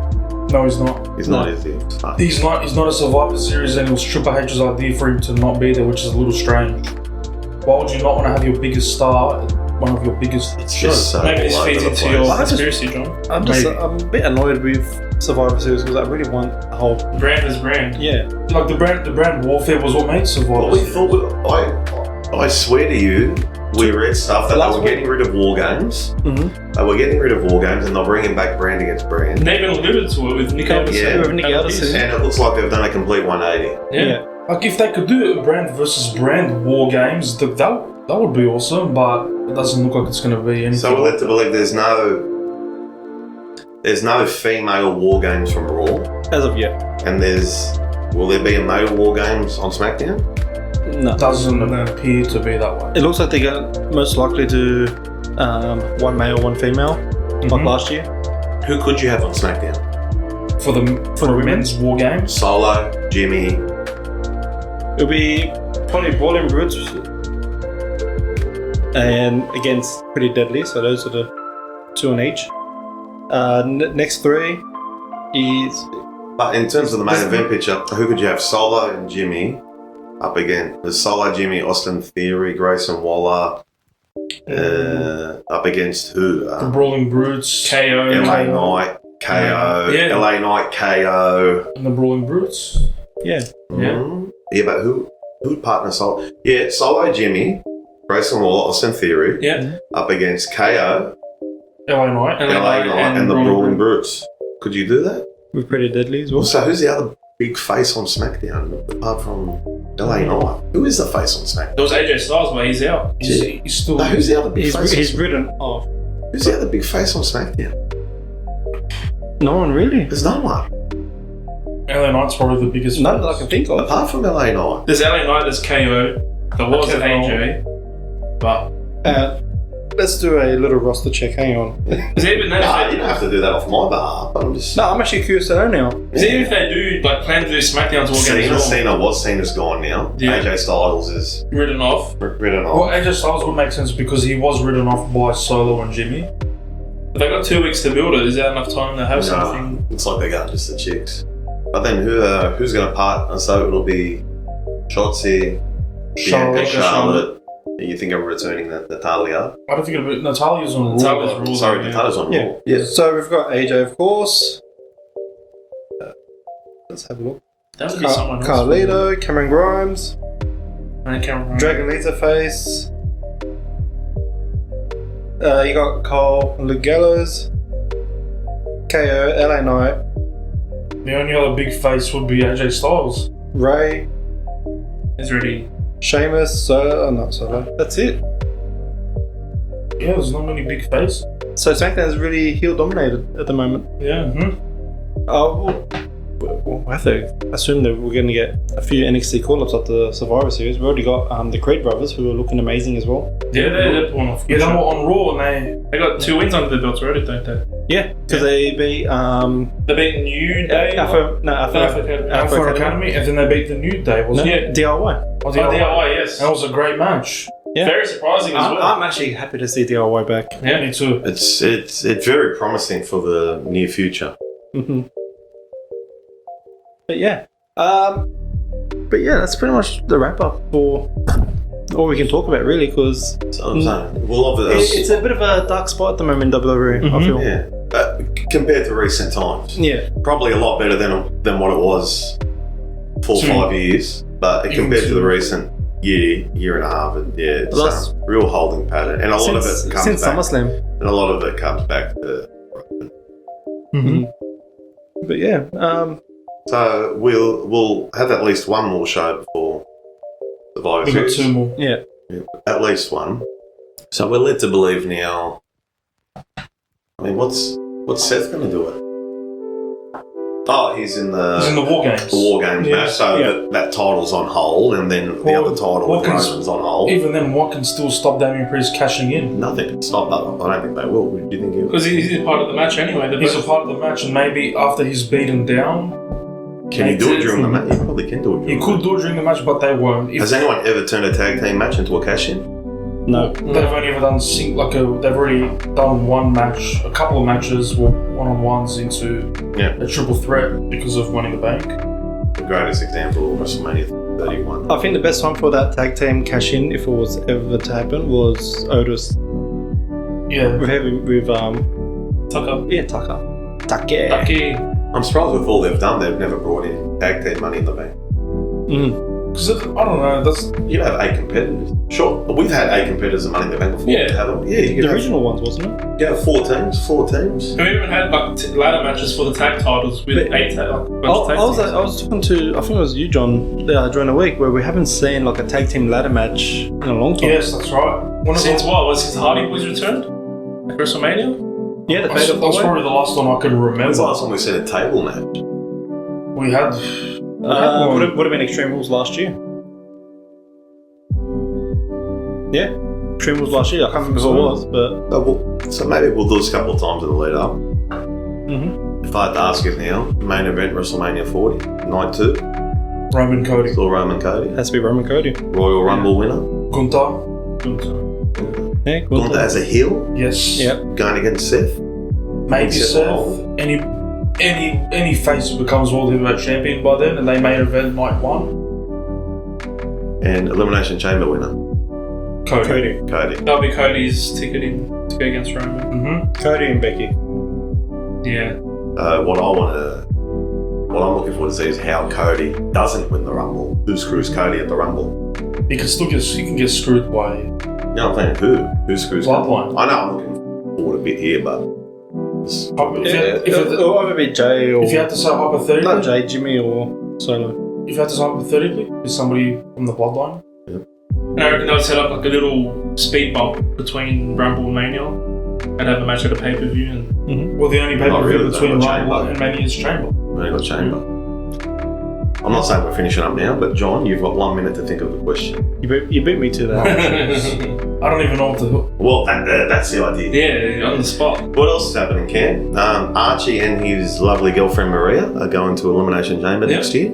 Speaker 3: No, he's not.
Speaker 2: He's not, is he?
Speaker 3: He's not a Survivor Series, and it was Triple H's idea for him to not be there, which is a little strange. Why would you not want to have your biggest star, one of your biggest
Speaker 2: It's
Speaker 3: shows?
Speaker 2: just so
Speaker 4: Maybe this
Speaker 2: all over
Speaker 4: feeds
Speaker 2: the
Speaker 4: into
Speaker 2: place.
Speaker 4: your
Speaker 1: I just-
Speaker 4: conspiracy, John.
Speaker 1: I'm a bit annoyed with Survivor Series because I really want a whole.
Speaker 4: Brand is brand.
Speaker 1: Yeah.
Speaker 3: Like the brand warfare was what made Survivor
Speaker 2: Well, we
Speaker 3: Series.
Speaker 2: thought, I swear to you, we read stuff that they were getting rid of War Games.
Speaker 1: Mm-hmm.
Speaker 2: They were getting rid of War Games, and they're bringing back brand against brand.
Speaker 4: They even alluded to it with Nick Aldis.
Speaker 2: Yeah,
Speaker 1: with Nick Aldis.
Speaker 2: And it looks like they've done a complete 180.
Speaker 4: Yeah.
Speaker 3: Like if they could do a brand versus brand war games, that would be awesome. But it doesn't look like it's going to be anything.
Speaker 2: So we're led to believe there's no female War Games from Raw,
Speaker 1: As of yet.
Speaker 2: and will there be a male War Games on SmackDown?
Speaker 1: No.
Speaker 3: It doesn't appear to be that way.
Speaker 1: It looks like they're going to most likely do one male, one female, like last year.
Speaker 2: Who could you have on SmackDown?
Speaker 3: For the women's war games.
Speaker 2: Solo, Jimmy.
Speaker 1: It'll be probably Brawling Brutes and against Pretty Deadly, so those are the two on each. Next three is.
Speaker 2: But in terms of the main event picture, who could you have? Solo and Jimmy up again. There's Solo, Jimmy, Austin Theory, Grayson Waller. Up against who?
Speaker 3: The Brawling Brutes.
Speaker 4: KO.
Speaker 2: LA Knight, KO.
Speaker 4: Yeah.
Speaker 2: LA Knight, KO.
Speaker 3: And the Brawling Brutes.
Speaker 1: Yeah.
Speaker 2: Yeah, but who'd partner Solo? Yeah, Solo, Jimmy, Grayson Waller, Austin Theory.
Speaker 4: Yeah.
Speaker 2: Up against KO,
Speaker 3: LA Knight.
Speaker 2: LA Knight, and the Brawling Brutes. Could you do that?
Speaker 1: With Pretty Deadly as well.
Speaker 2: So who's the other big face on SmackDown apart from LA Knight? Who is the face on SmackDown?
Speaker 4: There was AJ Styles, but he's out.
Speaker 3: He's still.
Speaker 2: No, who's the other big face?
Speaker 1: He's written off.
Speaker 2: Who's the other big face on SmackDown?
Speaker 1: No one really.
Speaker 2: There's no one
Speaker 3: LA Knight's probably the biggest.
Speaker 1: None that I can think of.
Speaker 2: apart from LA Knight.
Speaker 4: There's LA Knight, there's KO. There was an AJ. But
Speaker 1: Let's do a little roster check. Hang on.
Speaker 4: is even
Speaker 2: Nah,
Speaker 4: that
Speaker 2: you don't have to do that off my behalf. But I'm just.
Speaker 1: No, I'm actually curious to know now.
Speaker 4: is even if they do like plan to do SmackDown's war games
Speaker 2: Cena's gone now.
Speaker 4: Yeah.
Speaker 2: AJ Styles is
Speaker 4: written off.
Speaker 2: written
Speaker 3: Well,
Speaker 2: off.
Speaker 3: AJ Styles would make sense because he was written off by Solo and Jimmy.
Speaker 4: But they got 2 weeks to build it. Is that enough time to have something?
Speaker 2: It's like they're going just the chicks. But then who's going to part? And so it'll be Shotzi, Bianca, Charlotte. You think of returning Natalia?
Speaker 3: I don't think it'll be. Natalia's on Raw.
Speaker 4: Natalia's Raw.
Speaker 2: Sorry,
Speaker 4: yeah.
Speaker 2: Natalia's on Raw.
Speaker 1: Yeah. So we've got AJ, of course. Let's have a look.
Speaker 4: That would be someone else.
Speaker 1: Carlito, Cameron Grimes,
Speaker 4: And Cameron.
Speaker 1: Dragon Leatherface. You got Cole and Luke Gallows, KO, LA Knight,
Speaker 3: The only other big face would be AJ Styles.
Speaker 1: Ray,
Speaker 4: is ready.
Speaker 1: Sheamus, not Solo. That's it.
Speaker 3: Yeah, there's not many big faces.
Speaker 1: So SmackDown is really heel dominated at the moment.
Speaker 4: Yeah.
Speaker 1: We'll have to assume that we're going to get a few NXT call-ups at the Survivor Series. We've already got the Creed brothers, who are looking amazing as well.
Speaker 4: Yeah, they're pulling off.
Speaker 3: Yeah, they were on Raw and
Speaker 4: They got 2 wins under their belts already, don't they?
Speaker 1: Yeah, because they beat
Speaker 4: They beat New Day.
Speaker 1: Alpha
Speaker 3: Alpha Academy, and then they beat the New Day, wasn't it?
Speaker 1: DIY.
Speaker 3: Oh,
Speaker 4: DIY, yes.
Speaker 3: That was a great match.
Speaker 1: Yeah.
Speaker 4: Very surprising as well.
Speaker 1: I'm actually happy to see DIY back.
Speaker 3: Yeah, me too.
Speaker 2: It's very promising for the near future.
Speaker 1: Mm-hmm. But yeah, that's pretty much the wrap up for all we can talk about, really, because
Speaker 2: So I'm saying, well, obviously,
Speaker 1: it's a bit of a dark spot at the moment in WWE. I feel.
Speaker 2: yeah, compared to recent times,
Speaker 1: Yeah.
Speaker 2: probably a lot better than what it was 4 or 5 years. But compared to the recent year and a half, and it's
Speaker 1: That's-
Speaker 2: real holding pattern, and a lot of it comes
Speaker 1: since
Speaker 2: back.
Speaker 1: SummerSlam.
Speaker 2: And a lot of it comes back to.
Speaker 1: Mm-hmm. But yeah,
Speaker 2: So we'll have at least one more show before Survivor
Speaker 3: We got
Speaker 2: Series.
Speaker 3: 2 more.
Speaker 1: yeah.
Speaker 2: At least one. So we're led to believe now. I mean, what's Seth going to do it? Oh, he's in the
Speaker 3: War Games.
Speaker 2: War Games
Speaker 3: Yeah.
Speaker 2: match. So that title's on hold, and then the
Speaker 3: Well,
Speaker 2: other title with
Speaker 3: Watkins-
Speaker 2: Roman's on hold.
Speaker 3: Even then, what can still stop Damian Priest cashing in?
Speaker 2: Nothing can stop that. I don't think they will. Do you think he'll?
Speaker 4: Because he's part of the match anyway.
Speaker 3: He's a part of the match, and maybe after he's beaten down,
Speaker 2: Can he do it during the match? He probably can do it.
Speaker 3: he could do it during the match, but they won't. If
Speaker 2: Has anyone ever turned a tag team match into a cash-in?
Speaker 1: No.
Speaker 3: they've only ever done they've already done one match, a couple of matches, one-on-ones into a triple threat because of Money in the Bank.
Speaker 2: The greatest example of WrestleMania 31.
Speaker 1: I think the best time for that tag team cash in, if it was ever to happen, was Otis
Speaker 3: Yeah,
Speaker 1: with
Speaker 4: Tucker.
Speaker 1: Tucker.
Speaker 4: Tucky.
Speaker 2: I'm surprised with all they've done, they've never brought in tag team Money in the Bank.
Speaker 1: Mm.
Speaker 3: because I don't know. That's
Speaker 2: You have 8 competitors. Sure, we've had 8 competitors in Money in the Bank before.
Speaker 4: Yeah.
Speaker 2: Haven't we? Yeah, you
Speaker 1: The
Speaker 2: can have,
Speaker 1: original ones, wasn't it?
Speaker 2: you have 4 teams.
Speaker 4: We even had ladder matches for the tag titles with
Speaker 1: But-
Speaker 4: 8 tag
Speaker 1: I
Speaker 4: teams.
Speaker 1: was talking to, I think it was you, John, during the week, where we haven't seen like a tag team ladder match in a long time.
Speaker 3: yes, that's right. One of
Speaker 4: Since
Speaker 3: the,
Speaker 4: what? Was his Hardy Boys returned? At WrestleMania?
Speaker 1: Yeah, the
Speaker 3: that's,
Speaker 1: Fatal
Speaker 3: that's
Speaker 1: 4-Way.
Speaker 3: probably the last one I can
Speaker 2: When's
Speaker 3: remember.
Speaker 2: the last time we seen a table match?
Speaker 3: We had
Speaker 1: Would have been Extreme Rules last year. Yeah, Extreme Rules last year. I can't remember who it was, but
Speaker 2: So maybe we'll do this a couple of times in the lead up.
Speaker 1: mm-hmm.
Speaker 2: If I had to ask you now, main event WrestleMania 40, night 2,
Speaker 3: Roman Cody,
Speaker 2: still Roman Cody,
Speaker 1: Has to be Roman Cody.
Speaker 2: Royal Rumble winner,
Speaker 3: Gunther.
Speaker 1: Yeah,
Speaker 2: Gunther as a heel,
Speaker 3: Yes.
Speaker 1: Yep.
Speaker 2: going against Seth.
Speaker 3: Maybe
Speaker 2: Seth
Speaker 3: Seth.
Speaker 2: Rollins.
Speaker 3: Any face who becomes World Heavyweight Champion by then, and they main event night 1.
Speaker 2: And Elimination Chamber winner,
Speaker 3: Cody.
Speaker 2: Cody.
Speaker 4: That'll be Cody's ticket in to go against Roman.
Speaker 3: Mm-hmm.
Speaker 1: Cody and Becky.
Speaker 4: Yeah.
Speaker 2: What I'm looking for to see is how Cody doesn't win the Rumble. Who screws Cody at the Rumble?
Speaker 3: He can get screwed by.
Speaker 2: You know what I'm saying? Who screws Cody?
Speaker 3: Bloodline.
Speaker 2: I know I'm looking forward a bit here, but it's probably
Speaker 1: It'll either be Jay or
Speaker 3: If you had to say hypothetically,
Speaker 1: not Jay, Jimmy or Solo.
Speaker 3: if you had to say hypothetically, is somebody from the Bloodline?
Speaker 4: And I reckon they'll set up like a little speed bump between Rumble and Mania and have a match at a pay-per-view. And
Speaker 3: Well, the only pay per
Speaker 2: Not
Speaker 3: view
Speaker 2: really,
Speaker 3: between
Speaker 2: though,
Speaker 3: Rumble
Speaker 2: Chamber.
Speaker 3: and Mania's Chamber.
Speaker 2: we only got Chamber. I'm not saying we're finishing up now, but John, you've got 1 minute to think of the question.
Speaker 1: You beat me to that.
Speaker 3: I don't even know what to.
Speaker 2: Well, that's the idea.
Speaker 4: yeah, on the spot.
Speaker 2: What else is happening, Cam? Archie and his lovely girlfriend Maria are going to Elimination Chamber
Speaker 4: Yep.
Speaker 2: next year.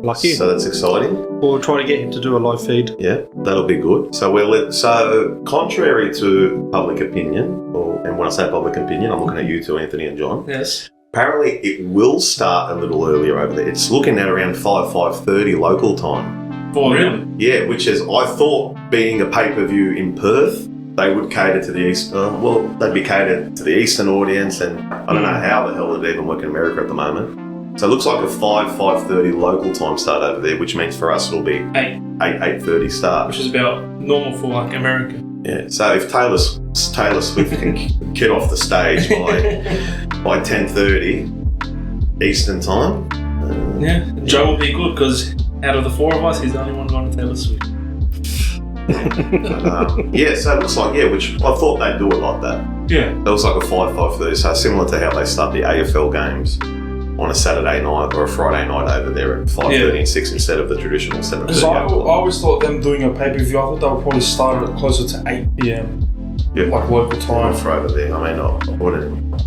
Speaker 1: Lucky.
Speaker 2: So that's exciting.
Speaker 1: We'll try to get him to do a live feed.
Speaker 2: Yeah, that'll be good. So contrary to public opinion, and when I say public opinion, I'm looking at you two, Anthony and John.
Speaker 4: Yes.
Speaker 2: Apparently, it will start a little earlier over there. It's looking at around 5:30 local time.
Speaker 4: Really?
Speaker 2: Yeah, which is, I thought, being a pay-per-view in Perth, they would cater to the East. They'd be catered to the Eastern audience, and I don't know how the hell they'd even work in America at the moment. So it looks like a 5:30 local time start over there, which means for us it'll be 8:30 start.
Speaker 4: Which is about normal for like America.
Speaker 2: Yeah. So if Taylor Swift can get off the stage by 10:30 Eastern time.
Speaker 4: Yeah. Joe will be good because out of the 4 of us, he's the only one going to Taylor Swift.
Speaker 2: But, so it looks like, which I thought they'd do it like that.
Speaker 4: Yeah.
Speaker 2: It looks like a 5-5-30, so similar to how they start the AFL games on a Saturday night or a Friday night over there at 5:30 and 6 instead of the traditional 7:30.
Speaker 3: Because I always thought them doing a pay-per-view, I thought they would probably start it closer to 8 p.m.
Speaker 2: Yeah.
Speaker 3: Like local time.
Speaker 2: For over there. I mean, I wouldn't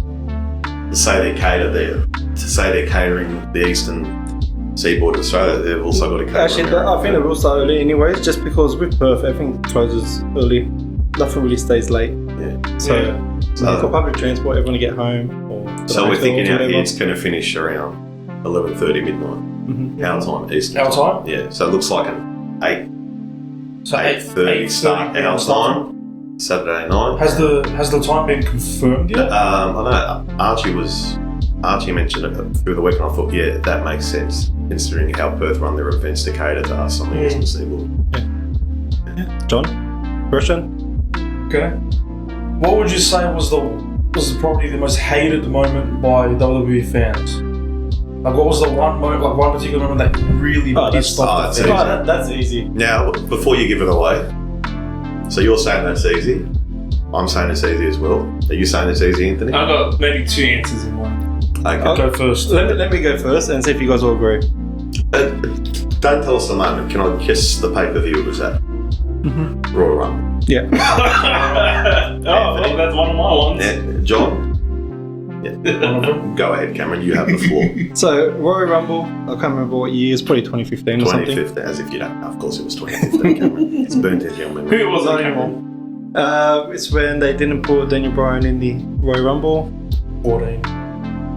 Speaker 2: to say they cater there. To say they're catering the eastern seaboard of Australia, they've also got to cater.
Speaker 1: Actually, I think it will start early anyways, just because with Perth, everything closes early. Nothing really stays late.
Speaker 2: Yeah.
Speaker 1: So for public transport, everyone to get home. Or
Speaker 2: So we're thinking out
Speaker 1: whatever.
Speaker 2: here it's going to finish around 11:30 midnight. Our time, Eastern
Speaker 3: Our time?
Speaker 2: Yeah. So it looks like an 8:30 start our time. Saturday night.
Speaker 3: Has the time been confirmed yet?
Speaker 2: I know Archie mentioned it through the week, and I thought, that makes sense considering how Perth run their events to cater to us on the Eastern Seaboard.
Speaker 1: John, question?
Speaker 3: Okay. What would you say was probably the most hated moment by WWE fans? Like, what was the one moment, like one particular moment that really pissed off the fans?
Speaker 1: That's easy.
Speaker 2: Now, before you give it away, so you're saying that's easy. I'm saying it's easy as well. Are you saying it's easy, Anthony?
Speaker 4: I've got maybe 2 answers in one.
Speaker 2: Okay.
Speaker 3: Go first.
Speaker 1: Let me go first and see if you guys all agree.
Speaker 2: Don't tell us the moment. Can I guess the pay-per-view it was at? Royal Rumble.
Speaker 1: Yeah.
Speaker 4: Well, that's one of my ones.
Speaker 2: Yeah. John? Yeah. Go ahead, Cameron. You have the floor.
Speaker 1: So, Royal Rumble, I can't remember what year, it's probably 2015 or something.
Speaker 2: 2015, as if you don't know. Of course it was 2015, Cameron. It's burnt into your memory.
Speaker 4: Who was
Speaker 1: Not
Speaker 4: it?
Speaker 1: anymore. It's when they didn't put Daniel Bryan in the Royal Rumble.
Speaker 3: 14.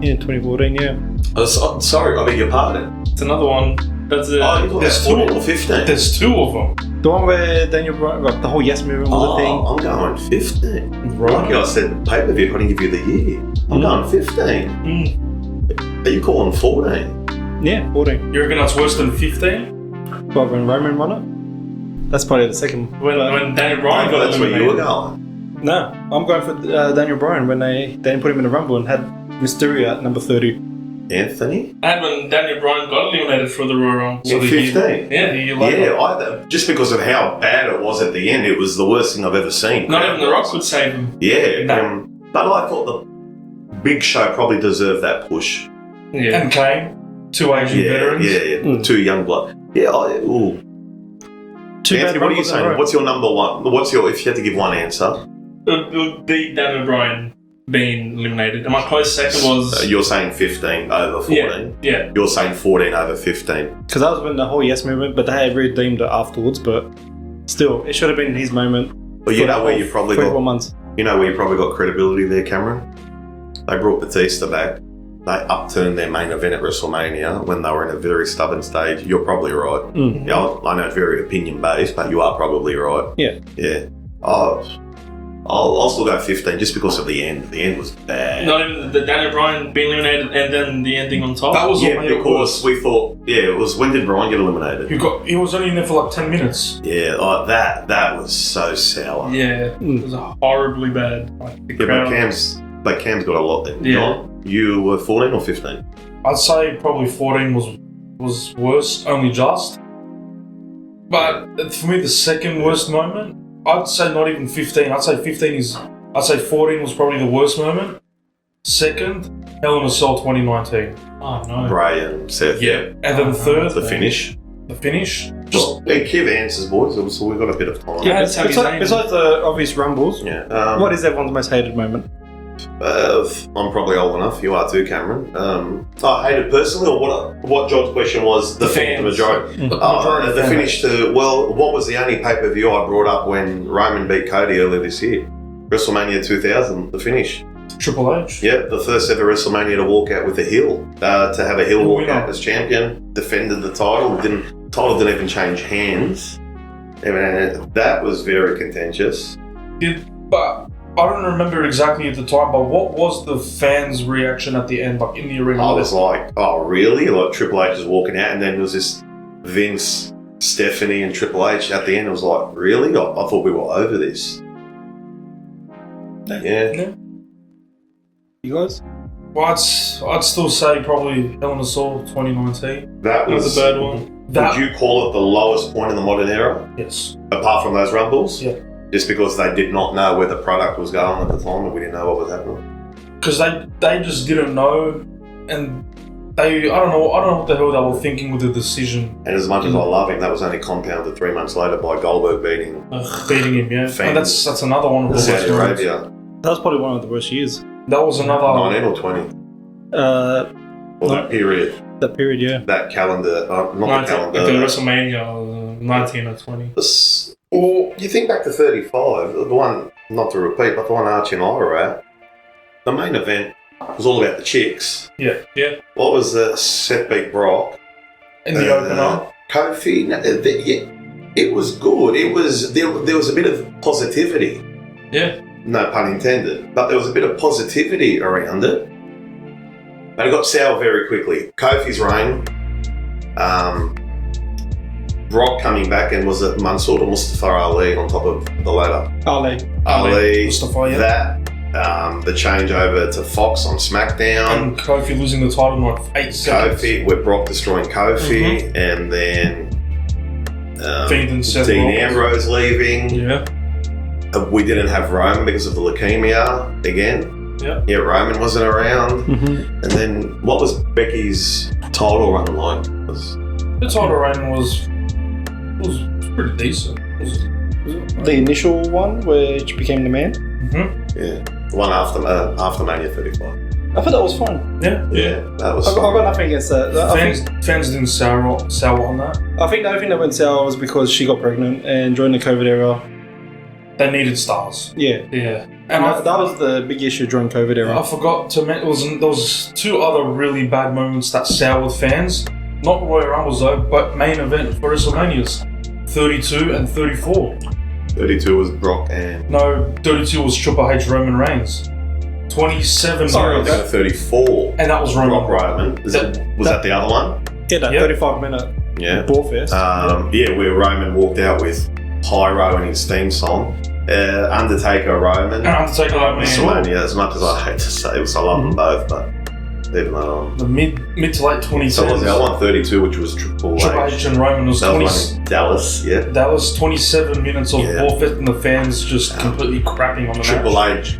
Speaker 1: Yeah, 2014, yeah.
Speaker 2: Oh, sorry, I beg your pardon.
Speaker 4: It's another one. That's it.
Speaker 2: Oh, you thought
Speaker 3: There's
Speaker 2: that's 14
Speaker 3: two.
Speaker 2: or 15?
Speaker 3: There's 2 of them.
Speaker 1: The one where Daniel Bryan, like the whole Yes Movement was a thing.
Speaker 2: I'm going 15.
Speaker 3: Right.
Speaker 2: Like I said, pay-per-view, I didn't give you the year. I'm going 15. Are you calling 14?
Speaker 1: Yeah, 14.
Speaker 3: You reckon that's worse than 15?
Speaker 1: But when Roman won it? That's probably the second.
Speaker 4: When Daniel
Speaker 2: I
Speaker 4: Bryan
Speaker 2: thought
Speaker 4: got
Speaker 2: that's where you were
Speaker 4: eliminated.
Speaker 2: going.
Speaker 1: No, I'm going for Daniel Bryan when they didn't put him in the Rumble and had Mysterio at number 30.
Speaker 2: Anthony?
Speaker 4: And when Daniel Bryan got eliminated for the Royal Rumble.
Speaker 2: In 15?
Speaker 4: Yeah.
Speaker 3: The year later.
Speaker 2: Yeah, just because of how bad it was at the end, it was the worst thing I've ever seen.
Speaker 4: Not even The Rock could save him.
Speaker 2: Yeah,
Speaker 4: No.
Speaker 2: but I thought the Big Show probably deserved that push.
Speaker 4: Yeah.
Speaker 3: And Kane, 2 Asian veterans.
Speaker 2: Yeah. 2 young blood. Yeah,
Speaker 1: Too
Speaker 2: Anthony,
Speaker 1: bad
Speaker 2: what are you
Speaker 1: Rumble's in a
Speaker 2: saying?
Speaker 1: row.
Speaker 2: What's your number one? If you had to give one answer?
Speaker 4: It would be Daniel Bryan being eliminated. And my close second was...
Speaker 2: You're saying 15 over 14.
Speaker 4: Yeah.
Speaker 2: You're saying 14 over 15.
Speaker 1: Because that was when the whole Yes Movement, but they had redeemed it afterwards, but still, it should have been his moment.
Speaker 2: Well, you know where you probably
Speaker 1: 3 or 4
Speaker 2: got
Speaker 1: months.
Speaker 2: credibility there, Cameron? They brought Batista back. They upturned their main event at WrestleMania when they were in a very stubborn stage. You're probably right. Yeah, I know it's very opinion based, but you are probably right.
Speaker 1: Yeah.
Speaker 2: Yeah. I'll still go 15 just because of the end. The end was bad.
Speaker 4: Not even the Daniel Bryan being eliminated and then the ending on top.
Speaker 3: That was
Speaker 2: Yeah,
Speaker 3: what made it
Speaker 2: because
Speaker 3: worse.
Speaker 2: we thought, it was when did Bryan get eliminated?
Speaker 3: He was only in there for like 10 minutes.
Speaker 2: Yeah, that was so sour.
Speaker 4: Yeah. It was horribly bad. Like, the
Speaker 2: Yeah,
Speaker 4: crowd.
Speaker 2: but Cam's got a lot there.
Speaker 4: Yeah.
Speaker 2: John, you were 14 or 15?
Speaker 3: I'd say probably 14 was worse, only just. But for me, the second worst moment, I'd say not even 15. I'd say 14 was probably the worst moment. Second, Hell in a Cell 2019.
Speaker 4: Oh, no.
Speaker 2: Bray and Seth.
Speaker 3: And then third,
Speaker 2: The finish.
Speaker 3: The finish.
Speaker 2: Well, give answers, boys. So we've got a bit of time.
Speaker 4: Yeah, that's how he's
Speaker 1: Besides the obvious Rumbles,
Speaker 2: Yeah.
Speaker 1: what is everyone's most hated moment?
Speaker 2: I'm probably old enough. You are too, Cameron. I hate it personally, or what John's question was the
Speaker 4: fans.
Speaker 2: majority.
Speaker 3: Majority
Speaker 2: The
Speaker 3: fan
Speaker 2: finish to, what was the only pay-per-view I brought up when Roman beat Cody earlier this year? WrestleMania 2000, the finish.
Speaker 3: Triple H.
Speaker 2: Yeah, the first ever WrestleMania to walk out with a heel. To have a heel
Speaker 3: Heel
Speaker 2: walk
Speaker 3: winner.
Speaker 2: out as champion, defended the title. Title didn't even change hands. And that was very contentious.
Speaker 3: But I don't remember exactly at the time, but what was the fans' reaction at the end, like in the arena?
Speaker 2: I was like, oh, really? Like Triple H is walking out, and then there was this Vince, Stephanie, and Triple H at the end. I was like, really? I thought we were over this. Yeah.
Speaker 1: You guys?
Speaker 3: Well, I'd still say probably Hell in a Cell 2019.
Speaker 2: That
Speaker 4: That was a bad one.
Speaker 2: Would you call it the lowest point in the modern era?
Speaker 3: Yes.
Speaker 2: Apart from those rumbles?
Speaker 3: Yeah.
Speaker 2: Just because they did not know where the product was going at the time and we didn't know what was happening?
Speaker 3: Because they just didn't know, and I don't know what the hell they were thinking with the decision.
Speaker 2: And as much as I love him, that was only compounded 3 months later by Goldberg beating
Speaker 3: Beating him, yeah.
Speaker 2: Fans.
Speaker 3: And that's another one of the worst
Speaker 2: Saudi
Speaker 3: moments.
Speaker 2: Arabia.
Speaker 1: That was probably one of the worst years.
Speaker 3: That was another.
Speaker 2: 19 or 20? Or that period,
Speaker 1: That period, yeah.
Speaker 2: that calendar, not the
Speaker 4: 19,
Speaker 2: calendar.
Speaker 4: okay, WrestleMania 19 or 20.
Speaker 2: Or you think back to 35, the one, not to repeat, but the one Archie and I were at, the main event was all about the chicks.
Speaker 3: Yeah.
Speaker 2: What was the Seth beat Brock?
Speaker 3: In the opener.
Speaker 2: Kofi, it was good. It was there was a bit of positivity.
Speaker 3: Yeah.
Speaker 2: No pun intended. But there was a bit of positivity around it. But it got sour very quickly. Kofi's reign, Brock coming back, and was it Mansoor or Mustafa Ali on top of the ladder? Ali,
Speaker 3: Mustafa, yeah.
Speaker 2: that, the changeover to Fox on SmackDown.
Speaker 3: And Kofi losing the title in like 8 seconds.
Speaker 2: Kofi, with Brock destroying Kofi, and then
Speaker 3: Fiend and Seth
Speaker 2: Dean
Speaker 3: Rollins.
Speaker 2: Ambrose leaving.
Speaker 3: Yeah.
Speaker 2: We didn't have Roman because of the leukemia again.
Speaker 3: Yeah.
Speaker 2: Roman wasn't around.
Speaker 1: Mm-hmm.
Speaker 2: And then what was Becky's title run like?
Speaker 3: The title reign was pretty decent.
Speaker 1: The initial one where she became the man.
Speaker 2: Yeah, the one after Mania 35.
Speaker 1: I thought that was fun.
Speaker 3: Yeah.
Speaker 2: Yeah, that was
Speaker 1: I've
Speaker 2: fun.
Speaker 1: got nothing against that.
Speaker 3: Fans didn't sour on that.
Speaker 1: I think the only thing that went sour was because she got pregnant, and during the COVID era,
Speaker 3: They needed stars.
Speaker 1: yeah.
Speaker 3: Yeah.
Speaker 1: And that was the big issue during COVID era.
Speaker 3: I forgot to mention, there was 2 other really bad moments that soured fans. Not Royal Rumbles though, but main event for WrestleManias. 32 and 34.
Speaker 2: 32 was Brock and...
Speaker 3: No, 32 was Triple H Roman Reigns. 27
Speaker 1: Sorry,
Speaker 3: minutes.
Speaker 2: No, 34.
Speaker 3: And that was Roman.
Speaker 2: Brock Roman. Was that the other one?
Speaker 1: Yeah, that
Speaker 3: Yep.
Speaker 1: 35-minute
Speaker 2: Yeah.
Speaker 1: ball fest.
Speaker 2: Where Roman walked out with Pyro and his theme song. Undertaker Roman.
Speaker 3: And Undertaker Roman as well.
Speaker 2: WrestleMania, as much as I hate to say it, I love them both, but even though...
Speaker 3: The mid to late 2010s.
Speaker 2: So was the other one 32, which was Triple H.
Speaker 3: H and Roman was
Speaker 2: That
Speaker 3: 20.
Speaker 2: was one in Dallas, yeah.
Speaker 3: That was 27 minutes of ball fest and the fans just completely crapping on the
Speaker 2: Triple
Speaker 3: match.
Speaker 2: H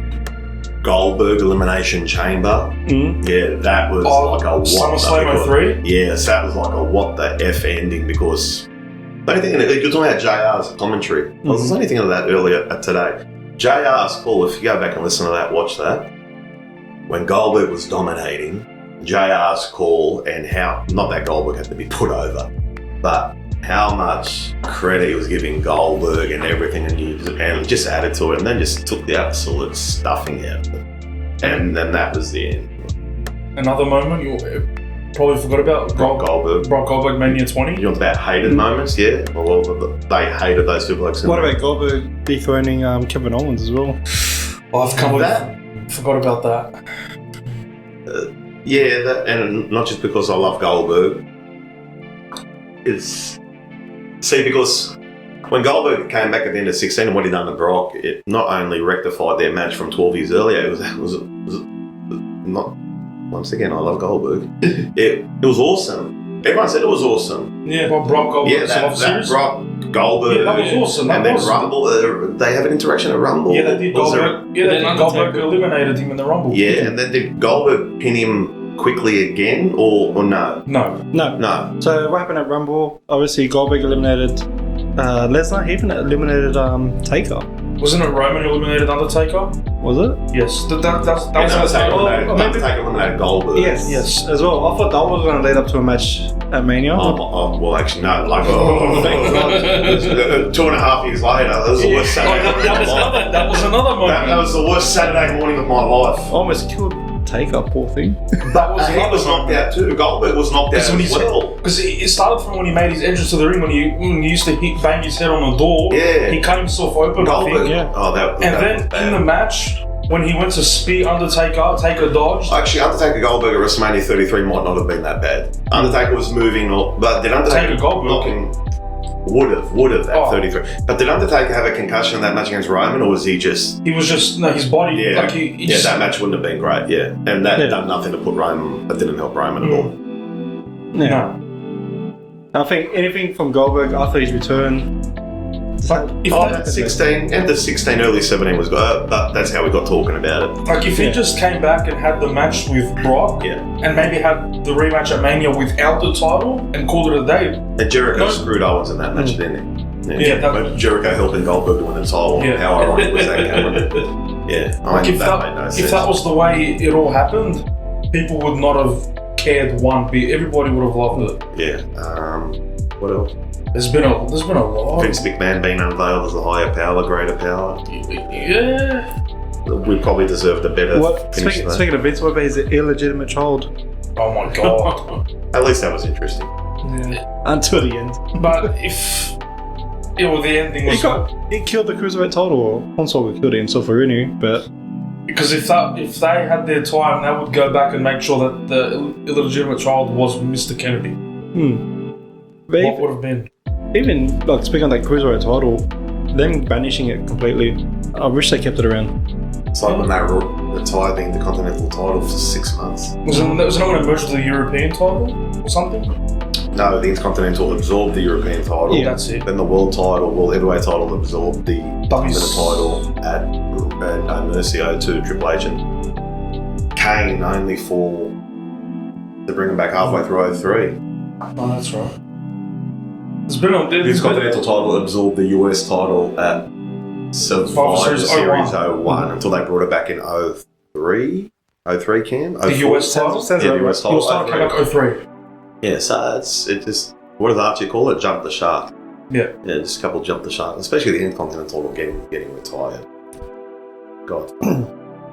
Speaker 2: Goldberg Elimination Chamber.
Speaker 1: Mm.
Speaker 2: Yeah, that was like a what
Speaker 3: SummerSlam 03?
Speaker 2: Yes, that was like a what the F ending because the only thing, you're talking about JR's commentary. I was only thinking of that earlier today. JR's call, if you go back and listen to that, watch that. When Goldberg was dominating, JR's call and how, not that Goldberg had to be put over, but how much credit he was giving Goldberg and everything, and he just added to it, and then just took the absolute stuffing out of it. And then that was the end.
Speaker 3: Another moment you probably forgot about.
Speaker 2: Brock Goldberg.
Speaker 3: Mania 20.
Speaker 2: You want about hated moments? Yeah. Well, they hated those 2 blokes.
Speaker 1: What about Goldberg dethroning Kevin Owens as well?
Speaker 3: I've come
Speaker 2: that?
Speaker 3: Forgot about that.
Speaker 2: Yeah, and not just because I love Goldberg. Because when Goldberg came back at the end of 16 and what he'd done to Brock, it not only rectified their match from 12 years earlier, it was not. Once again, I love Goldberg. It was awesome. Everyone said it was awesome.
Speaker 3: Yeah, well, Brock Goldberg.
Speaker 2: Yeah, that Brock Goldberg.
Speaker 3: Yeah, that was awesome.
Speaker 2: And then Rumble, they have an interaction at Rumble.
Speaker 3: Yeah, they did. Goldberg eliminated him in the Rumble.
Speaker 2: Yeah, and then did Goldberg pin him quickly again, or no?
Speaker 1: No. So what happened at Rumble? Obviously, Goldberg eliminated Lesnar. He even eliminated Taker.
Speaker 3: Wasn't it Roman who eliminated Undertaker?
Speaker 1: Was it?
Speaker 3: Yes. That was
Speaker 2: Undertaker eliminated Goldberg.
Speaker 3: Yes.
Speaker 1: As well. I thought that was going to lead up to a match at Mania.
Speaker 2: Well, actually, no. Like, 2.5 years later, that was the worst Saturday morning of my life.
Speaker 3: That was another moment.
Speaker 2: That was the worst Saturday morning of my life.
Speaker 1: Almost killed Taker, poor thing.
Speaker 3: That was
Speaker 2: He was knocked out too. Goldberg was knocked out as well.
Speaker 3: Because it started from when he made his entrance to the ring, when he used to bang his head on the door.
Speaker 2: Yeah.
Speaker 3: He cut himself open, I think.
Speaker 2: Goldberg.
Speaker 1: Yeah.
Speaker 2: Oh,
Speaker 3: And then in the match, when he went to spear Undertaker, Taker dodged.
Speaker 2: Actually, Undertaker Goldberg at WrestleMania 33 might not have been that bad. Undertaker was moving, but did Undertaker
Speaker 3: Goldberg.
Speaker 2: knock him? Would have at
Speaker 3: Oh.
Speaker 2: 33. But did Undertaker have a concussion in that match against Roman, or was he just?
Speaker 3: He was just his body.
Speaker 2: Yeah,
Speaker 3: Like he just,
Speaker 2: that match wouldn't have been great. Yeah, and that
Speaker 1: Yeah.
Speaker 2: done nothing to put Roman. That didn't help Roman at all.
Speaker 1: Yeah.
Speaker 3: No.
Speaker 1: I think anything from Goldberg after his return.
Speaker 3: Like if
Speaker 2: Oh,
Speaker 3: they-
Speaker 2: that 16, end of 16, early 17 was good. That's how we got talking about it.
Speaker 3: Like if he just came back and had the match with Brock,
Speaker 2: Yeah.
Speaker 3: and maybe had the rematch at Mania without the title and called it a day.
Speaker 2: And Jericho
Speaker 3: No.
Speaker 2: screwed Owens in that match, didn't he?
Speaker 3: Yeah, that-
Speaker 2: But Jericho helping Goldberg to win the title.
Speaker 3: Yeah.
Speaker 2: How ironic was that, Cameron? Yeah. I
Speaker 3: Like
Speaker 2: mean,
Speaker 3: if
Speaker 2: that
Speaker 3: that,
Speaker 2: made no
Speaker 3: if
Speaker 2: sense.
Speaker 3: that was the way it all happened, people would not have cared one bit. Everybody would have loved it.
Speaker 2: Yeah. What else?
Speaker 3: There's been a lot.
Speaker 2: Vince McMahon being unveiled as a higher power, greater power.
Speaker 3: Yeah.
Speaker 2: We probably deserved a better
Speaker 1: What?
Speaker 2: finish.
Speaker 1: Speaking of Vince, what about his illegitimate child?
Speaker 3: Oh my god.
Speaker 2: At least that was interesting.
Speaker 3: Yeah.
Speaker 1: Until the end.
Speaker 3: But if the ending was
Speaker 1: He killed the cruiserweight title. Or Hornswoggle killed it himself already, but
Speaker 3: because if they had their time, they would go back and make sure that the illegitimate child was Mr. Kennedy.
Speaker 1: But
Speaker 3: What would have been?
Speaker 1: even like speaking of that cruiserweight title, them banishing it completely. I wish they kept it around.
Speaker 2: It's like when they retired the Intercontinental title for 6 months.
Speaker 3: Was it not going to merge with the European title or something?
Speaker 2: No, the Intercontinental absorbed the European title.
Speaker 1: Yeah.
Speaker 3: That's it.
Speaker 2: Then the World title, World Heavyweight title absorbed the Dominant title at No Mercy to Triple H and Kane only to bring him back halfway through 03.
Speaker 3: Oh, that's right. There's been a
Speaker 2: The Intercontinental title absorbed the US title at Survivor Series 01 until they brought it back in 03. 03, Cam?
Speaker 3: the US title.
Speaker 1: Sounds
Speaker 2: Yeah,
Speaker 1: about
Speaker 2: the US
Speaker 1: right.
Speaker 2: title.
Speaker 3: Your title came back 03.
Speaker 2: Yeah, so it just, what does Archie call it? Jump the shark.
Speaker 3: Yeah.
Speaker 2: Yeah, just a couple jump the shark, especially the Intercontinental getting retired. God.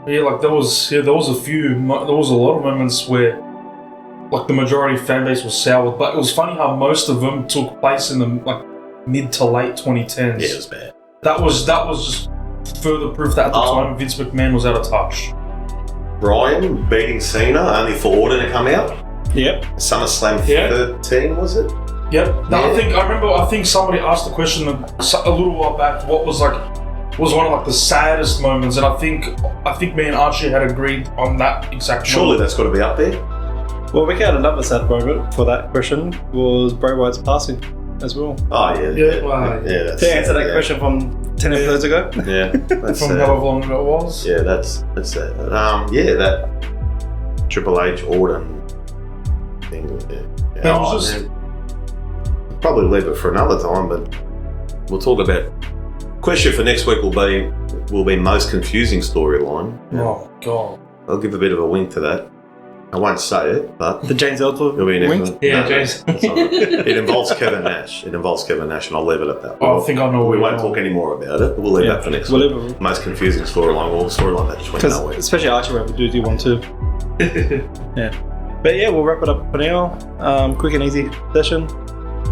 Speaker 3: Yeah, like there was a lot of moments where like the majority fan base was soured, but it was funny how most of them took place in the like mid to late 2010s.
Speaker 2: Yeah, it was bad.
Speaker 3: That was just further proof that at the time Vince McMahon was out of touch.
Speaker 2: Bryan beating Cena only for Orton to come out.
Speaker 1: Yep.
Speaker 2: SummerSlam
Speaker 3: Yeah.
Speaker 2: 13, was it?
Speaker 3: Yep. No,
Speaker 2: Yeah.
Speaker 3: I think somebody asked the question a little while back. What was one of like the saddest moments, and I think me and Archie had agreed on that exact.
Speaker 2: Surely
Speaker 3: moment.
Speaker 2: that's got to be up there.
Speaker 1: Well, we got another sad moment for that question was Bray Wyatt's passing as well.
Speaker 2: Oh, yeah.
Speaker 3: Yeah, well,
Speaker 2: that's
Speaker 1: To answer that
Speaker 2: yeah.
Speaker 1: question from 10 episodes ago.
Speaker 2: Yeah, that's
Speaker 3: from
Speaker 2: sad.
Speaker 3: however long ago it was.
Speaker 2: Yeah, that's sad. Yeah, that Triple H Orton thing. Yeah.
Speaker 3: That was just-
Speaker 2: man. Probably leave it for another time, but we'll talk about. Question for next week will be most confusing storyline.
Speaker 3: Oh god.
Speaker 2: I'll give a bit of a wink to that. I won't say it, but
Speaker 1: The James Ellsworth
Speaker 2: it'll be an
Speaker 1: wink.
Speaker 2: excellent.
Speaker 4: Yeah, James.
Speaker 2: that's all right. It involves Kevin Nash. and I'll leave it at that.
Speaker 3: Oh, I think I know.
Speaker 2: We
Speaker 3: where
Speaker 2: won't
Speaker 3: you're
Speaker 2: talk any more about it. We'll leave that for next
Speaker 1: We'll
Speaker 2: week.
Speaker 1: leave it.
Speaker 2: Most confusing storyline, or storyline that just went
Speaker 1: Because
Speaker 2: nowhere.
Speaker 1: especially Archie Rabbit do want to. Yeah. But yeah, we'll wrap it up for now. Quick and easy session.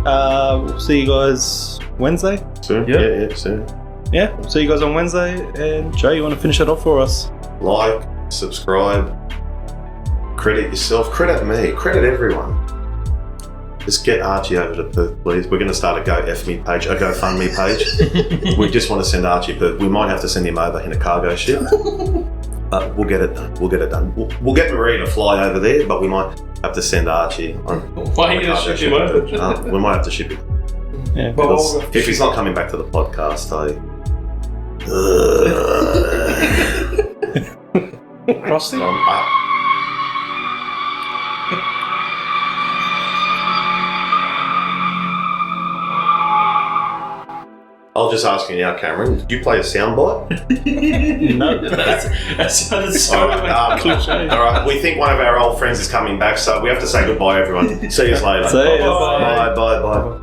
Speaker 1: We'll see you guys Wednesday.
Speaker 2: Soon?
Speaker 3: Yeah.
Speaker 2: Yeah, soon.
Speaker 1: Yeah, we'll see you guys on Wednesday. And Joe, you want to finish it off for us?
Speaker 2: Like, subscribe, credit yourself, credit me, credit everyone. Just get Archie over to Perth, please. We're going to start a GoFundMe page. We just want to send Archie Perth. We might have to send him over in a cargo ship. But we'll get it done. We'll get Marie to fly over there, but we might have to send Archie on
Speaker 4: Why are
Speaker 2: on
Speaker 4: you
Speaker 2: a
Speaker 4: going
Speaker 2: cargo
Speaker 4: to ship him over?
Speaker 2: We might have to ship him.
Speaker 1: Yeah.
Speaker 3: But
Speaker 2: Because if he's not coming back to the podcast,
Speaker 3: Krusty?
Speaker 2: I'll just ask you now, Cameron. Did you play a soundbite?
Speaker 1: No.
Speaker 4: That sounded so
Speaker 2: All right,
Speaker 1: Cliche.
Speaker 2: all right. We think one of our old friends is coming back, so we have to say goodbye, everyone. See you later.
Speaker 1: See ya.
Speaker 2: Bye. Bye.